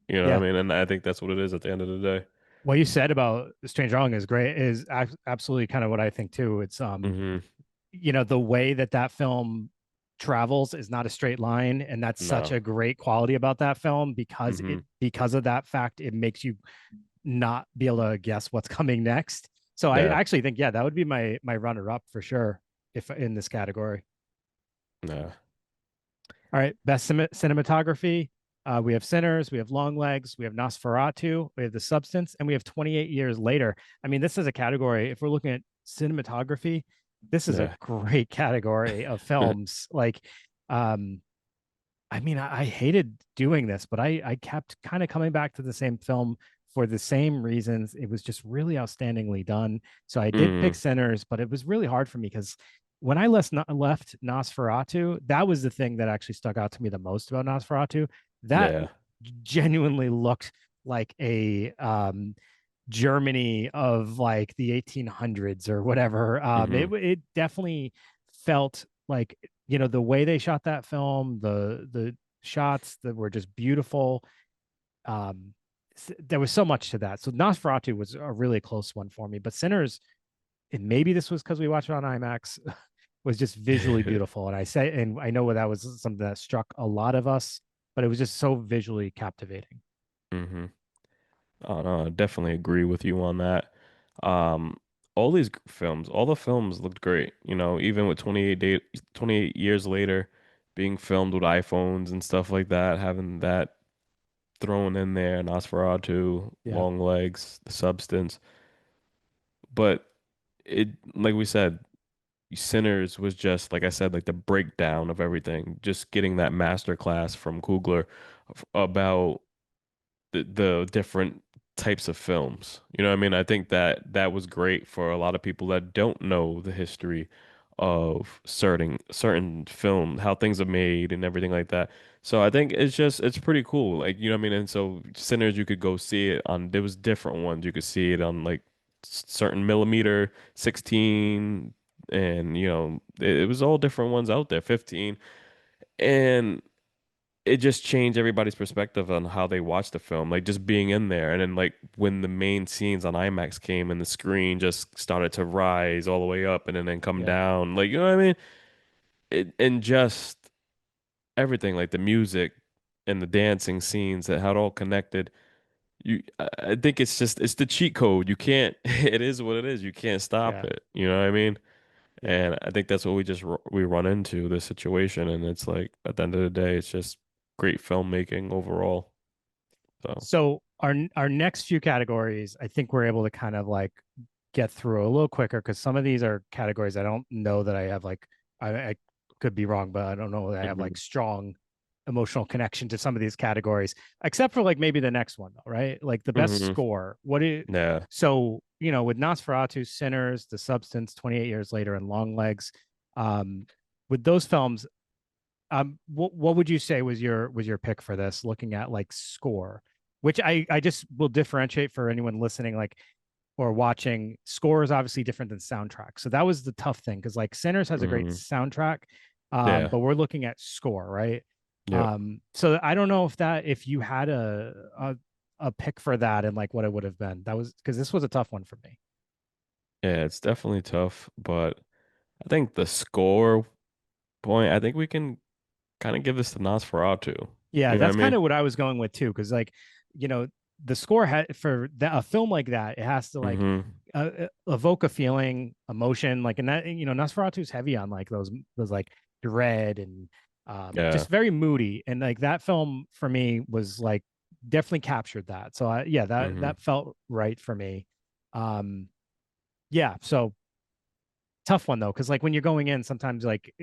You know yeah. what I mean? And I think that's what it is at the end of the day. What you said about Strange Darling is great. Is absolutely kind of what I think too. It's Hmm. the way that film travels is not a straight line, and that's such No. a great quality about that film Hmm. because of that fact, it makes you not be able to guess what's coming next. So I Yeah. actually think, yeah, that would be my runner up for sure if in this category. Yeah. All right, best cinematography. We have Sinners, we have Long Legs, we have Nosferatu, we have The Substance, and we have 28 Years Later. I mean, this is a category. If we're looking at cinematography, this is a Yeah. great category of films. Like, um, I mean, I hated doing this, but I kept kind of coming back to the same film for the same reasons. It was just really outstandingly done. So I did pick Mm, Sinners, but it was really hard for me because when I left Nosferatu, that was the thing that actually stuck out to me the most about Nosferatu. That yeah. genuinely looked like a Germany of like the 1800s or whatever. Hmm. It definitely felt like, the way they shot that film, the shots that were just beautiful. Um, there was so much to that. So Nosferatu was a really close one for me, but Sinners, and maybe this was because we watched it on IMAX, was just visually beautiful. And I know that was something that struck a lot of us, but it was just so visually captivating. Hmm. Oh no, I definitely agree with you on that. Um, all these films, all the films looked great. Even with 28 years later, being filmed with iPhones and stuff like that, having that thrown in there, Nosferatu, Yeah. Long Legs, The Substance. But it, like we said, Sinners was just, like I said, like the breakdown of everything. Just getting that master class from Coogler about the different types of films. You know what I mean? I think that that was great for a lot of people that don't know the history of certain film, how things are made and everything like that. So I think it's pretty cool. Like, you know what I mean? And so Sinners, you could go see it on, there was different ones. You could see it on like certain millimeter, 16, and it was all different ones out there, 15. And it just changed everybody's perspective on how they watched the film. Like just being in there, and then like when the main scenes on IMAX came and the screen just started to rise all the way up and then come Yeah. down, like you know what I mean? And just everything, like the music and the dancing scenes that had all connected. I think it's the cheat code. You can't. It is what it is. You can't stop Yeah. it. You know what I mean? Yeah. And I think that's what we run into this situation, and it's like at the end of the day, it's just great filmmaking overall. So. So our next few categories, I think we're able to kind of like get through a little quicker because some of these are categories I don't know that I have like I could be wrong, but I don't know that I have Hmm. like strong emotional connection to some of these categories, except for like maybe the next one though, right? Like the best Hmm. score. What do you, Yeah. so with Nosferatu, Sinners, The Substance, 28 Years Later, and Long Legs, um, with those films, what would you say was your pick for this? Looking at like score, which I just will differentiate for anyone listening, like or watching. Score is obviously different than soundtrack, so that was the tough thing because like Sinners has a great Hmm. soundtrack, Yeah. but we're looking at score, right? Yep. So I don't know if you had a pick for that and like what it would have been. That was because this was a tough one for me. Yeah, it's definitely tough, but I think the score point, I think we can kind of give this to Nosferatu. Yeah, You know what I that's kind mean? of what I was going with too, because like, you know, the score for a film like that, it has to like Hmm. evoke a feeling, emotion, like, and that Nosferatu's heavy on like those like dread and Yeah. just very moody, and like that film for me was like definitely captured that. So yeah, Hmm. that felt right for me. Um, yeah, so tough one though, because like when you're going in, sometimes like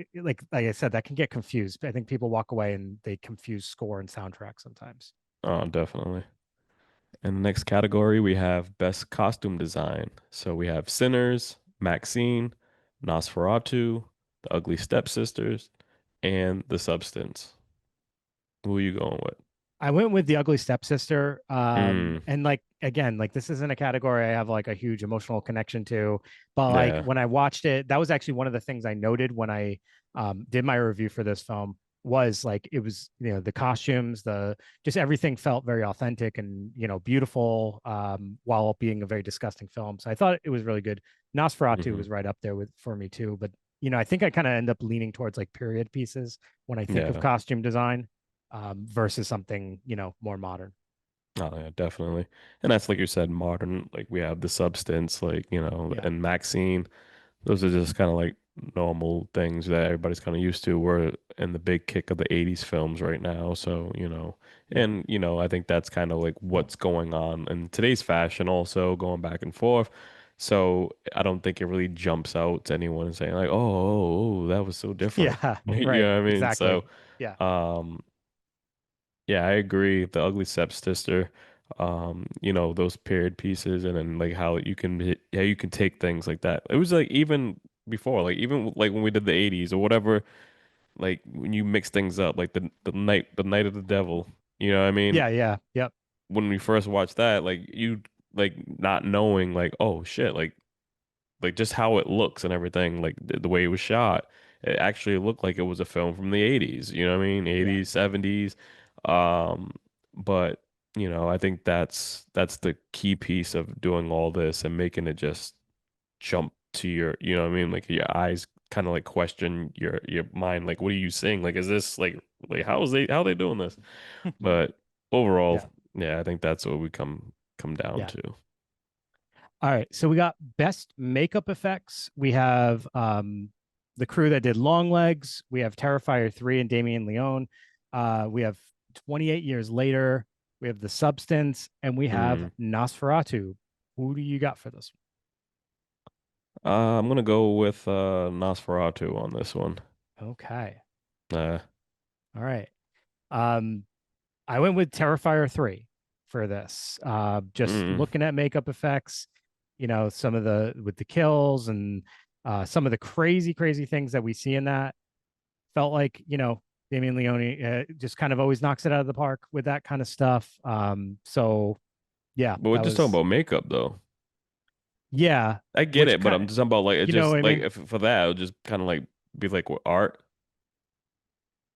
I said, that can get confused. I think people walk away and they confuse score and soundtrack sometimes. Oh, definitely. In the next category, we have Best Costume Design. So we have Sinners, Maxine, Nosferatu, The Ugly Stepsisters, and The Substance. Who are you going with? I went with the ugly stepsister. Mm, And like again, like this isn't a category I have like a huge emotional connection to, but like yeah. when I watched it, that was actually one of the things I noted when I did my review for this film was like it was the costumes, the just everything felt very authentic and beautiful while being a very disgusting film. So I thought it was really good. Nosferatu Hmm. was right up there with for me too, but I think I kind of end up leaning towards like period pieces when I think of Yeah. costume design, versus something, more modern. Oh yeah, definitely. And that's like you said, modern. Like we have the substance, like Yeah. and Maxine. Those are just kind of like normal things that everybody's kind of used to. We're in the big kick of the 80s films right now. So, Yeah. I think that's kind of like what's going on in today's fashion also going back and forth. So I don't think it really jumps out to anyone saying like, oh, that was so different. Yeah. You Right. know what I mean? Exactly. So, Yeah. um, yeah, I agree. The Ugly Stepsister, those period pieces, and then like how you can take things like that. It was like even before, like even like when we did the 80s or whatever, like when you mix things up, like the night of the devil, you know what I mean? Yeah. Yeah. Yep. When we first watched that, like you like not knowing like, oh shit, like just how it looks and everything, like the way it was shot, it actually looked like it was a film from the 80s, you know what I mean? Yeah. 80s, 70s. Um, but I think that's the key piece of doing all this and making it just jump to your, you know what I mean? Like your eyes kind of like question your mind, like what are you seeing? Like is this like how are they doing this? But overall, Yeah. yeah, I think that's what we come down Yeah. to. All right. So we got best makeup effects. We have the crew that did Long Legs. We have Terrifier 3 and Damien Leone. We have 28 years later. We have The Substance, and we have Mm. Nosferatu. Who do you got for this I'm gonna go with Nosferatu on this one. one? Okay. Uh, All right. Um, I went with Terrifier 3 for this. Just mm, looking at makeup effects, some of the with the kills and some of the crazy, crazy things that we see in that felt like, Damien Leone just kind of always knocks it out of the park with that kind of stuff. So yeah, but we're that just talking was, about makeup though. yeah, I get which it, but kind I'm of, just talking about like it you know what just I like mean? if for that it would just kind of like be like what art,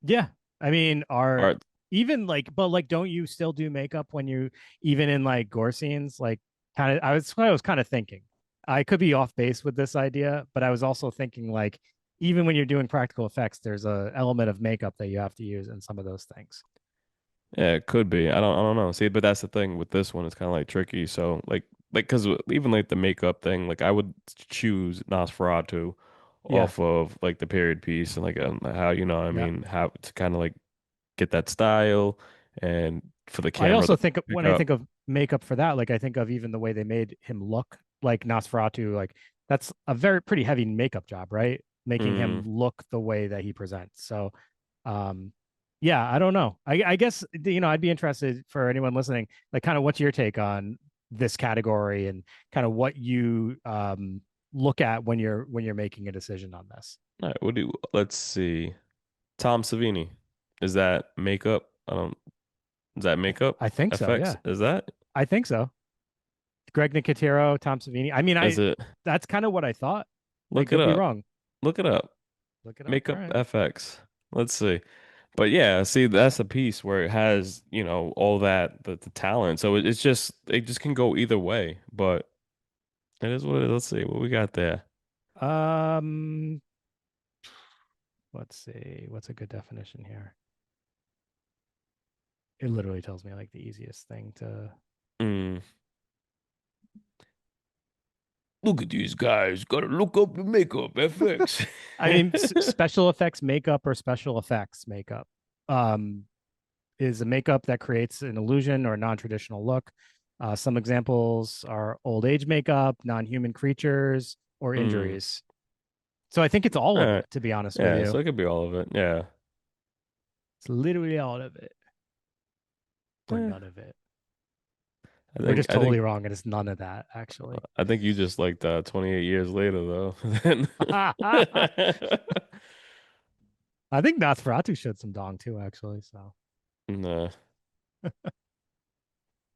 Yeah. I mean, are art. even like, but like, don't you still do makeup when you, even in like gore scenes? Like, kind of, I was kind of thinking. I could be off base with this idea, but I was also thinking like, even when you're doing practical effects, there's a element of makeup that you have to use in some of those things. Yeah, it could be. I don't know. See, but that's the thing with this one. It's kind of like tricky. So like because even like the makeup thing, like I would choose Nosferatu Yeah. off of like the period piece and like how I Yeah. mean how to kind of like get that style and for the I camera also to think pick when I up. think of makeup for that, like I think of even the way they made him look like Nosferatu, like that's a very pretty heavy makeup job, right? Making him Mm, look the way that he presents. So, um, yeah, I don't know. I guess I'd be interested for anyone listening, like kind of what's your take on this category and kind of what you look at when you're making a decision on this. all right, let's see. Tom Savini. Is that makeup? Is that makeup I think so. effects? Yeah, Is that? I think so. Greg Nicotero, Tom Savini. I mean, Is it? that's kind of what I thought. I Look it could be up. wrong. Look it up. Look it up. All Makeup right. FX. Let's see. But yeah, see, that's a piece where it has, all that the talent. So it just can go either way. But it is what it is. Let's see what we got there. Um, let's see. What's a good definition here? It literally tells me like the easiest thing to. Mm. Look at these guys. Gotta look up the makeup FX. I mean, special effects makeup or special effects makeup um, is a makeup that creates an illusion or a non-traditional look. Some examples are old age makeup, non-human creatures, or Mm. injuries. So I think it's all All of right. it, to be honest with Yeah, you. so it could be all of it. Yeah. It's literally all of it, or Eh, none of it. I We're think just I think totally wrong, and it's none of that, actually. I think you just like 28 years later though. Then I think Nosferatu showed some dong too, actually. So Nah.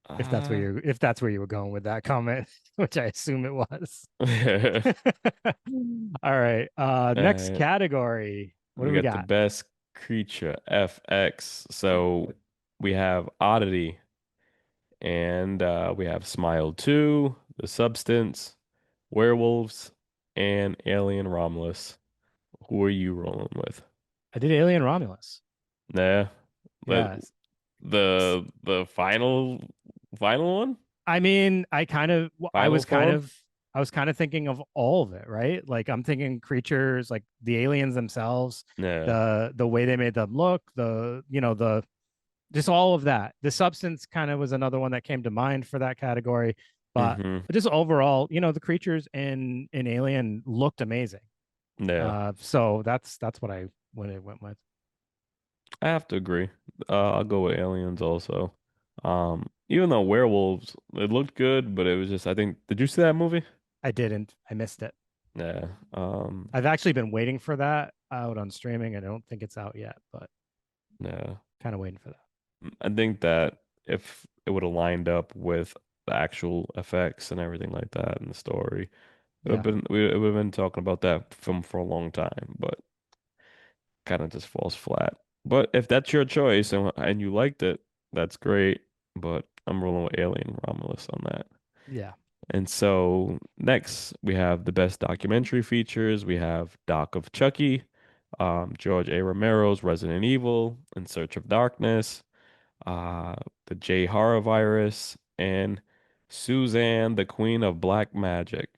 Ah. if that's where you were going with that comment, which I assume it was. All right. Next Uh, category. What do we we got the got? best creature FX. So we have Oddity and we have Smile 2, The Substance, Werewolves, and Alien Romulus. Who are you rolling with? I did Alien Romulus. Nah, but Yes. the final one, I mean, final form. I was kind of thinking of all of it, right? Like I'm thinking creatures, like the aliens themselves, Yeah. the way they made them look, the just all of that. The substance kind of was another one that came to mind for that category, but Mm-hmm. just overall, the creatures in Alien looked amazing. Yeah. So that's what I went with. I have to agree. I'll go with aliens also. Even though werewolves, it looked good, but it was just, I think, did you see that movie? I didn't. I missed it. Yeah. I've actually been waiting for that out on streaming. I don't think it's out yet, but Yeah. kind of waiting for that. I think that if it would have lined up with the actual effects and everything like that and the story, Yeah. we would have been talking about that film for a long time, but kind of just falls flat. But if that's your choice and you liked it, that's great. But I'm rolling with Alien Romulus on that. Yeah. And so next we have the best documentary features. We have Doc of Chucky, George A. Romero's Resident Evil, In Search of Darkness, uh, the J Horror Virus, and Suzanne, the Queen of Black Magic.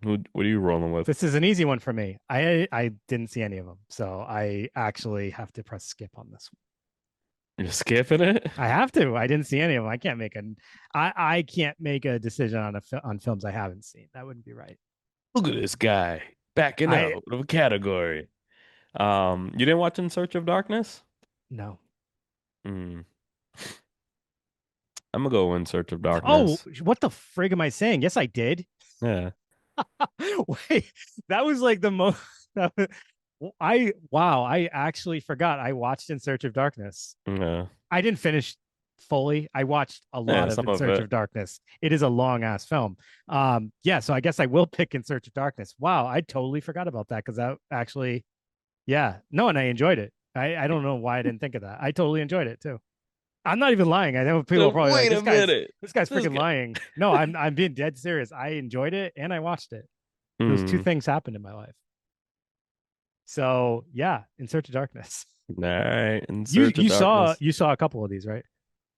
What are you rolling with? This is an easy one for me. I didn't see any of them, so I actually have to press skip on this one. You're skipping it? I have to. I didn't see any of them. I can't make a decision on films I haven't seen. That wouldn't be right. Look at this guy backing I out of a category. You didn't watch In Search of Darkness? No. Hmm. I'm gonna go In Search of Oh, Darkness. what the frig am I saying? Yes, I did. Yeah, Wait, that was like the most. I wow, I actually forgot. I watched In Search of Darkness. yeah, I didn't finish fully. I watched a lot yeah. of Some In of Search it. of Darkness. It is a long ass film. Yeah, so I guess I will pick In Search of Darkness. Wow, I totally forgot about that because that actually, yeah, no, and I enjoyed it. I don't know why I didn't think of that. I totally enjoyed it too. I'm not even lying. I know people are probably like, Wait a minute. this guy's This freaking guy. lying. No, I'm being dead serious. I enjoyed it and I watched it. Those two Hmm. things happened in my life. So yeah, In Search of Darkness. All right. In Search of Darkness. You saw a couple of these, right?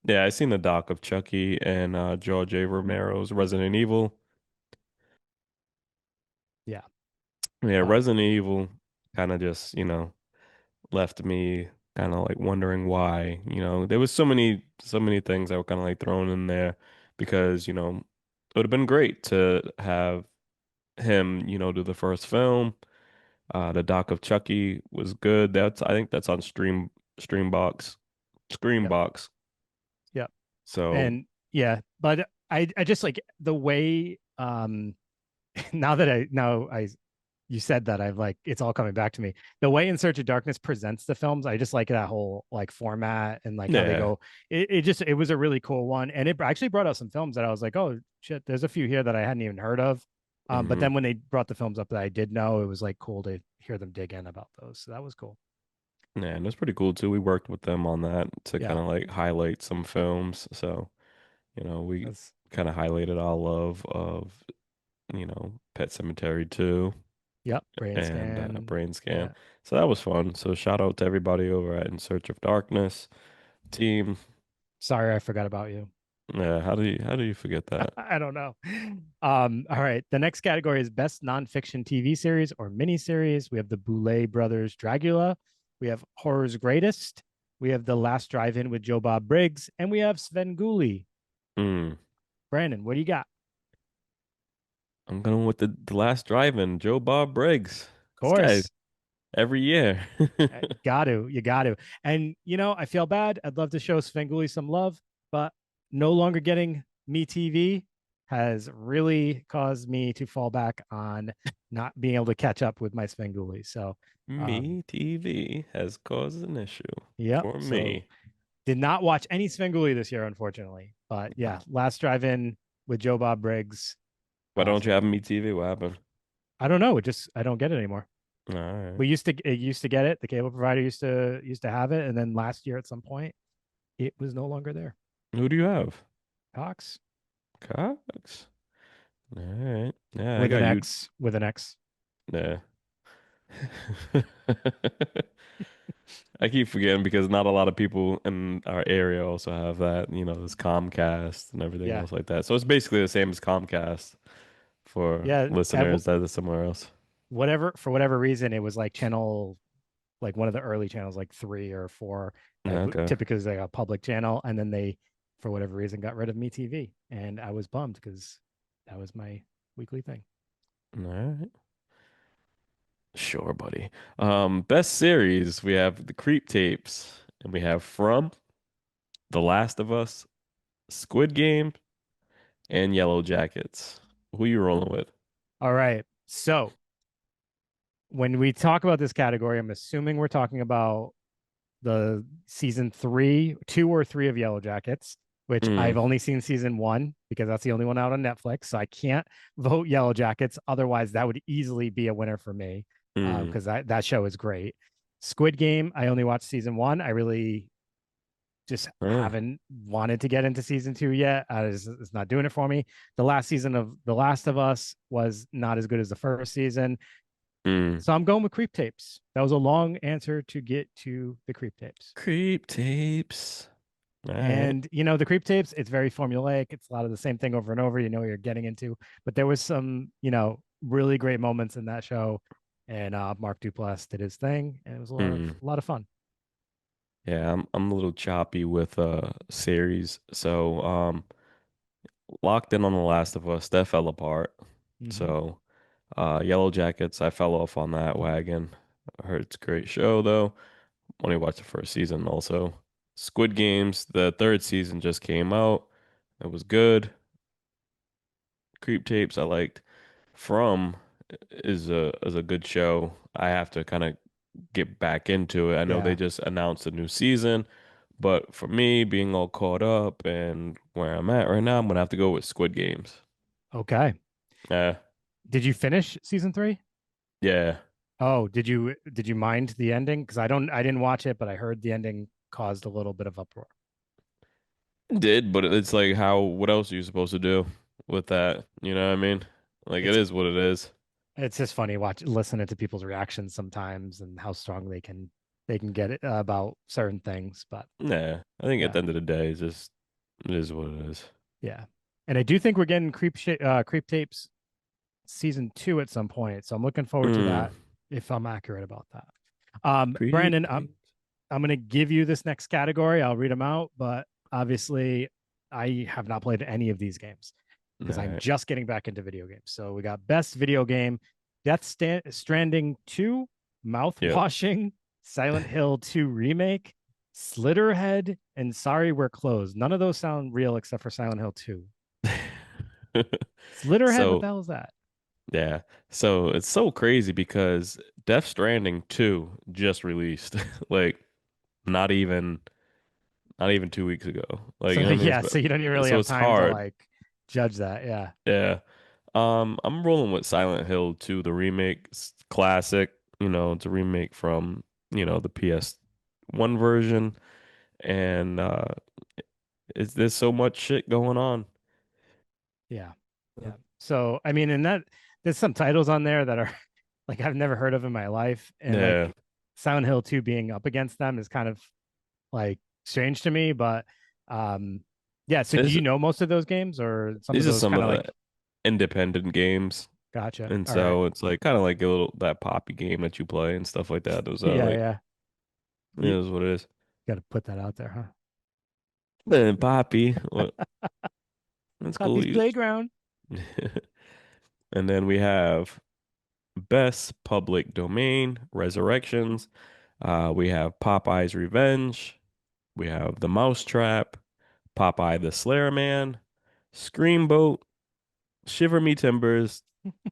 Yeah, I seen the doc of Chucky and George A. Romero's Resident Evil. Yeah. Yeah, Um, Resident Evil kind of just, left me kind of like wondering why, there was so many things that were kind of like thrown in there because, it would have been great to have him, do the first film. The Doc of Chucky was good. I think that's on Streambox, yep. Screenbox. Yep. So And yeah, but I just like the way now I you said that I've like it's all coming back to me. The way In Search of Darkness presents the films, I just like that whole like format and like how they yeah, go. It was a really cool one, and it actually brought out some films that I was like, oh shit, there's a few here that I hadn't even heard of. But hmm then when they brought the films up that I did know, it was like cool to hear them dig in about those. So that was cool. yeah, and that's pretty cool too. We worked with them on that to kind Yeah, of like highlight some films. So, we that's kind of highlighted our love of, Pet Cemetery 2 yep. Brain and scan. Brain Scan. Yeah. So that was fun. So shout out to everybody over at In Search of Darkness team. Sorry, I forgot about you. Yeah, how do you forget that? I don't know. All right. The next category is best nonfiction TV series or miniseries. We have the Boulay Brothers Dragula. We have Horror's Greatest. We have The Last Drive-In with Joe Bob Briggs, and we have Svengoolie. Mm, Brandon, what do you got? I'm going with the last drive-in, Joe Bob Briggs. Of This guy course. every year. You got to. And I feel bad. I'd love to show Svengoolie some love, but no longer getting me TV has really caused me to fall back on not being able to catch up with my Svengoolie. So, um, Me TV has caused an issue yep. for So me. did not watch any Svengoolie this year, unfortunately. But yeah, last drive-in with Joe Bob Briggs. Why don't you have Svengoolie. me TV? What happened? I don't know. I don't get it anymore. All right. We used to get it. The cable provider used to have it, and then last year at some point, it was no longer there. Who do you have? Cox Cox. All right. Yeah, I with got an you. X with an X. Yeah. I keep forgetting because not a lot of people in our area also have that, this Comcast and everything Yeah. else like that. So it's basically the same as Comcast for Yeah. listeners that is somewhere else. Whatever, for whatever reason, it was like channel, like one of the early channels, like 3 or 4, that Okay. typically is like a public channel. And then they, for whatever reason, got rid of Me TV. And I was bummed because that was my weekly thing. All right. Sure, buddy. Best series, we have The Creep Tapes, and we have From, The Last of Us, Squid Game, and Yellow Jackets. Who you rolling with? All right. So when we talk about this category, I'm assuming we're talking about the season 2 or 3 of Yellow Jackets, which Mm, I've only seen season 1 because that's the only one out on Netflix. So I can't vote Yellow Jackets. Otherwise, that would easily be a winner for me mm, because that show is great. Squid Game, I only watched season 1. I really just uh, haven't wanted to get into season 2 yet. It's not doing it for me. The last season of The Last of Us was not as good as the first season. mm. So I'm going with Creep Tapes. That was a long answer to get to the Creep Tapes. Creep Tapes. All right. And the Creep Tapes, it's very formulaic. It's a lot of the same thing over and over. You know what you're getting into. But there was some, really great moments in that show. And Mark Duplass did his thing, and it was a lot of Mm. a lot of fun. Yeah, I'm a little choppy with series. So, locked in on The Last of Us, that fell apart. Mm-hmm. So, Yellow Jackets, I fell off on that wagon. I heard it's a great show though. Only watched the first season also. Squid Games, the third season just came out. It was good. Creep Tapes, I liked. From is a good show. I have to kind of get back into it. I know they Yeah. just announced a new season, but for me, being all caught up and where I'm at right now, I'm gonna have to go with Squid Games. Okay. Yeah, Did you finish season 3? yeah, Oh, did you mind the ending? Because I didn't watch it, but I heard the ending caused a little bit of uproar. did, but it's like what else are you supposed to do with that? You know what I mean? Like it It's is what it is. it's just funny listening to people's reactions sometimes and how strong they can get it, about certain things. But Yeah, I think at yeah, the end of the day, it is what it is. yeah. And I do think we're getting Creep Tapes season 2 at some point, so I'm looking forward to Mm, that if I'm accurate about that. Creep Brandon, I'm Tapes. I'm gonna give you this next category. I'll read them out, but obviously I have not played any of these games All because I'm right. just getting back into video games. So we got best video game, Stranding 2, Yep. Mouthwashing, Silent Hill 2 remake, Slitterhead, and Sorry We're Closed. None of those sound real except for Silent Hill 2. Slitterhead, what the So hell is that? yeah. So it's so crazy because Death Stranding 2 just released like not even not even 2 weeks ago. Like, So you know what I mean? yeah, so you don't even really So have it's time to hard. like judge that. Yeah. Yeah. I'm rolling with Silent Hill 2, the remake. It's classic. It's a remake from, the PS1 version. And there's so much shit going on. Yeah. Yeah. So I mean, and that there's some titles on there that are like I've never heard of in my life. And Yeah. like Silent Hill 2 being up against them is kind of like strange to me. But um yeah, so do This you know most of those games or some of these are those some kind of of the like independent games. gotcha. And All right. so it's like kind of like a little that poppy game that you play and stuff like that. Those are Yeah, like yeah. it You is what it is. gotta put that out there, huh? Man, poppy, well, that's cool. Puppy's Playground. And then we have Best Public Domain, Resurrections. We have Popeye's Revenge. We have The Mousetrap, Popeye the Slayer Man, Screamboat, Shiver Me Timbers,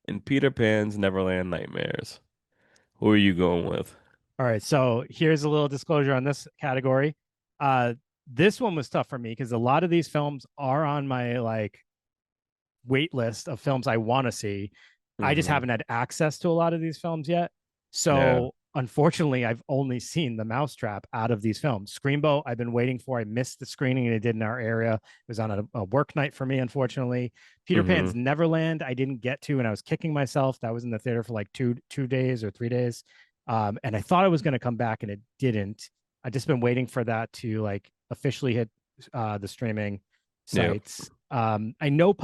and Peter Pan's Neverland Nightmares. Who are you going with? All right, so here's a little disclosure on this category. Uh this one was tough for me because a lot of these films are on my like wait list of films I want to see. I just Hmm. haven't had access to a lot of these films yet. Yeah. So unfortunately, I've only seen The Mousetrap out of these films. Screamboat, I've been waiting for. I missed the screening they did in our area. It was on a work night for me, unfortunately. Peter Hmm. Pan's Neverland, I didn't get to, and I was kicking myself. That was in the theater for like two days or 3 days, and I thought it was going to come back, and it didn't. I just been waiting for that to like officially hit the streaming Yep. sites. I know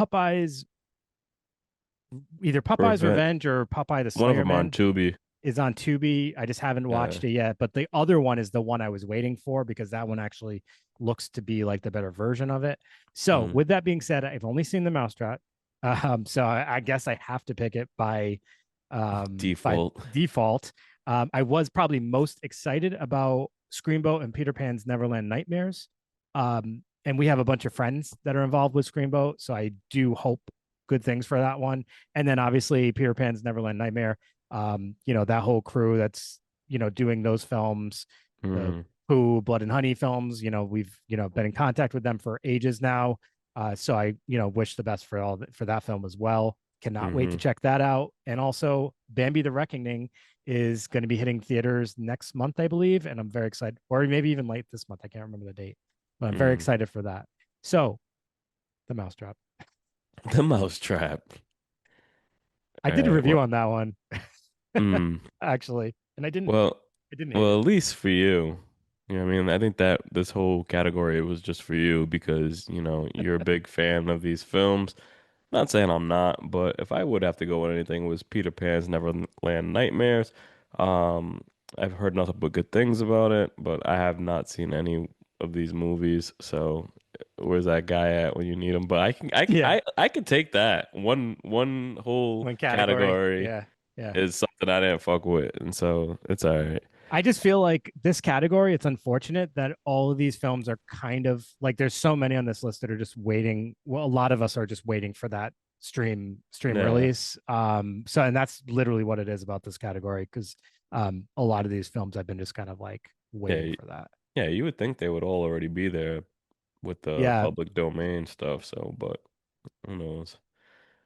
either Popeye's Revenge. Revenge or Popeye the One of Slayer them on Man Tubi. is on Tubi. I just haven't Uh, watched it yet, but the other one is the one I was waiting for because that one actually looks to be like the better version of it. So, mm, with that being said, I've only seen the Mousetrap, so I guess I have to pick it by default. default. I was probably most excited about Screamboat and Peter Pan's Neverland Nightmares, and we have a bunch of friends that are involved with Screamboat, so I do hope good things for that one. And then obviously Peter Pan's Neverland Nightmare, that whole crew that's doing those films, the Mm, Pooh, Blood and Honey films. We've been in contact with them for ages now. So I wish the best for that film as well. Cannot wait to hmm check that out. And also Bambi the Reckoning is going to be hitting theaters next month, I believe, and I'm very excited, or maybe even late this month. I can't remember the date, but I'm very mm. excited for that. So the Mousetrap. The Mousetrap. I All did a right. review Well, on that one mm, actually, and well, I didn't hate well. it. At least for you. I mean, I think that this whole category was just for you because you're a big fan of these films. Not saying I'm not, but if I would have to go with anything, it was Peter Pan's Neverland Nightmares. Um, I've heard nothing but good things about it, but I have not seen any of these movies. So where's that guy at when you need him? But Yeah, I could take that. One whole one category. category Yeah, yeah. is something I didn't fuck with, and so it's all right. I just feel like this category, it's unfortunate that all of these films are kind of like there's so many on this list that are just waiting. Well, a lot of us are just waiting for that stream Yeah, release. So and that's literally what it is about this category because a lot of these films I've been just kind of like waiting yeah, for that. yeah. You would think they would all already be there with the Yeah, public domain stuff. So, but who knows?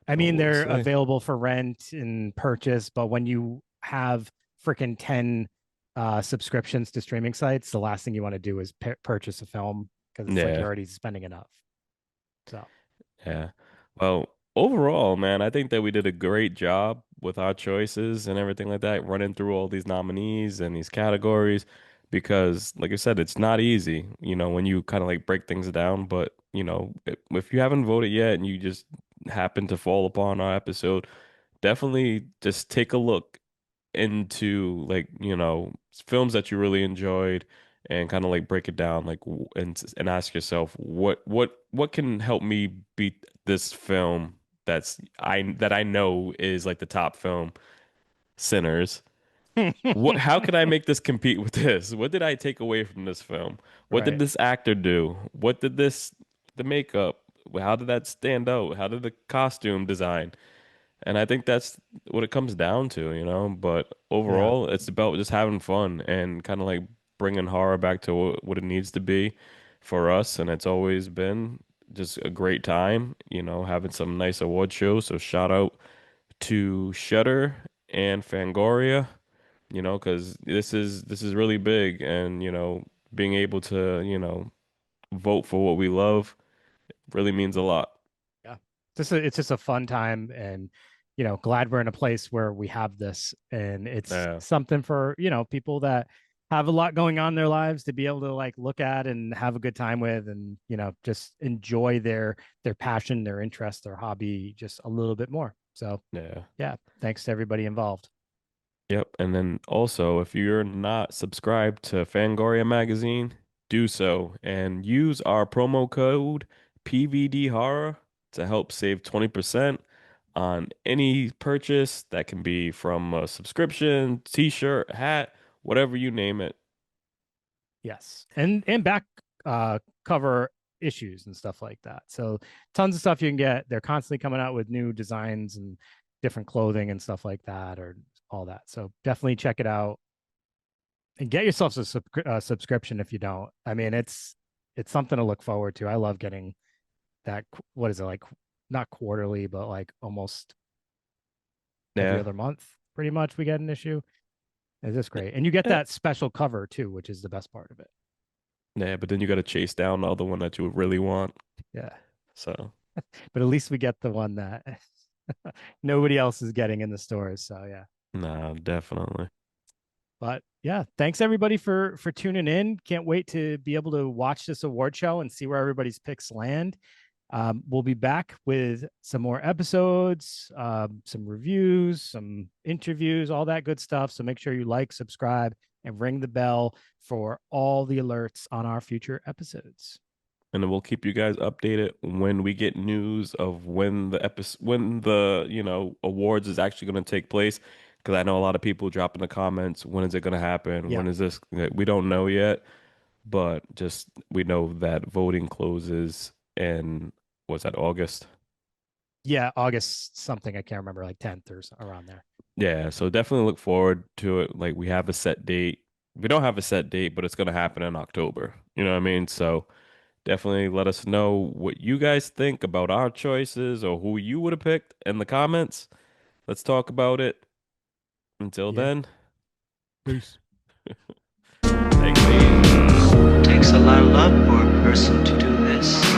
I But mean, we'll they're see. available for rent and purchase, but when you have freaking 10 subscriptions to streaming sites, the last thing you want to do is purchase a film because it's like you're Yeah. already spending enough. So, Yeah. Well, overall, man, I think that we did a great job with our choices and everything like that, running through all these nominees and these categories because, like I said, it's not easy, when you kind of like break things down. But, if you haven't voted yet and you just happen to fall upon our episode, definitely just take a look into like films that you really enjoyed and kind of like break it down like and ask yourself what can help me beat this film that I know is like the top film, Sinners. What How can I make this compete with this? What did I take away from this film? What did right. this actor do? What did the makeup, how did that stand out? How did the costume design? And I think that's what it comes down to. But Yeah. overall, it's about just having fun and kind of like bringing horror back to what it needs to be for us. And it's always been just a great time, having some nice award shows. So shout out to Shudder and Fangoria, because this is really big, and being able to vote for what we love really means a lot. Yeah. It's just a fun time and glad we're in a place where we have this and it's Yeah, something for, people that have a lot going on in their lives to be able to like look at and have a good time with and, just enjoy their passion, their interest, their hobby just a little bit more. So, yeah. yeah, thanks to everybody involved. Yep. And then also, if you're not subscribed to Fangoria magazine, do so and use our promo code PVD Horror to help save 20% on any purchase that can be from a subscription, t-shirt, hat, whatever you name it. Yes. And back cover issues and stuff like that. So tons of stuff you can get. They're constantly coming out with new designs and different clothing and stuff like that or all that. So definitely check it out and get yourself a subscription if you don't. I mean, it's something to look forward to. I love getting that what is it like not quarterly but like almost every Yeah. other month pretty much we get an issue. It's just great. And you get Eh, that special cover too, which is the best part of it. Yeah, but then you got to chase down the other one that you really want. Yeah. So, But at least we get the one that nobody else is getting in the stores. So yeah. nah, definitely. But yeah, thanks everybody for tuning in. Can't wait to be able to watch this award show and see where everybody's picks land. We'll be back with some more episodes, some reviews, some interviews, all that good stuff. So make sure you like, subscribe, and ring the bell for all the alerts on our future episodes. And then we'll keep you guys updated when we get news of when the, awards is actually going to take place. Because I know a lot of people drop in the comments, when is it going to happen? Yeah. When is this? We don't know yet, but just we know that voting closes in, was that August? Yeah, August something. I can't remember, like 10th or around there. Yeah, so definitely look forward to it. Like we have a set date. We don't have a set date, but it's going to happen in October. You know what I mean? So definitely let us know what you guys think about our choices or who you would have picked in the comments. Let's talk about it. Until Yeah. then, Peace. take it easy. Takes a lot of love for a person to do this.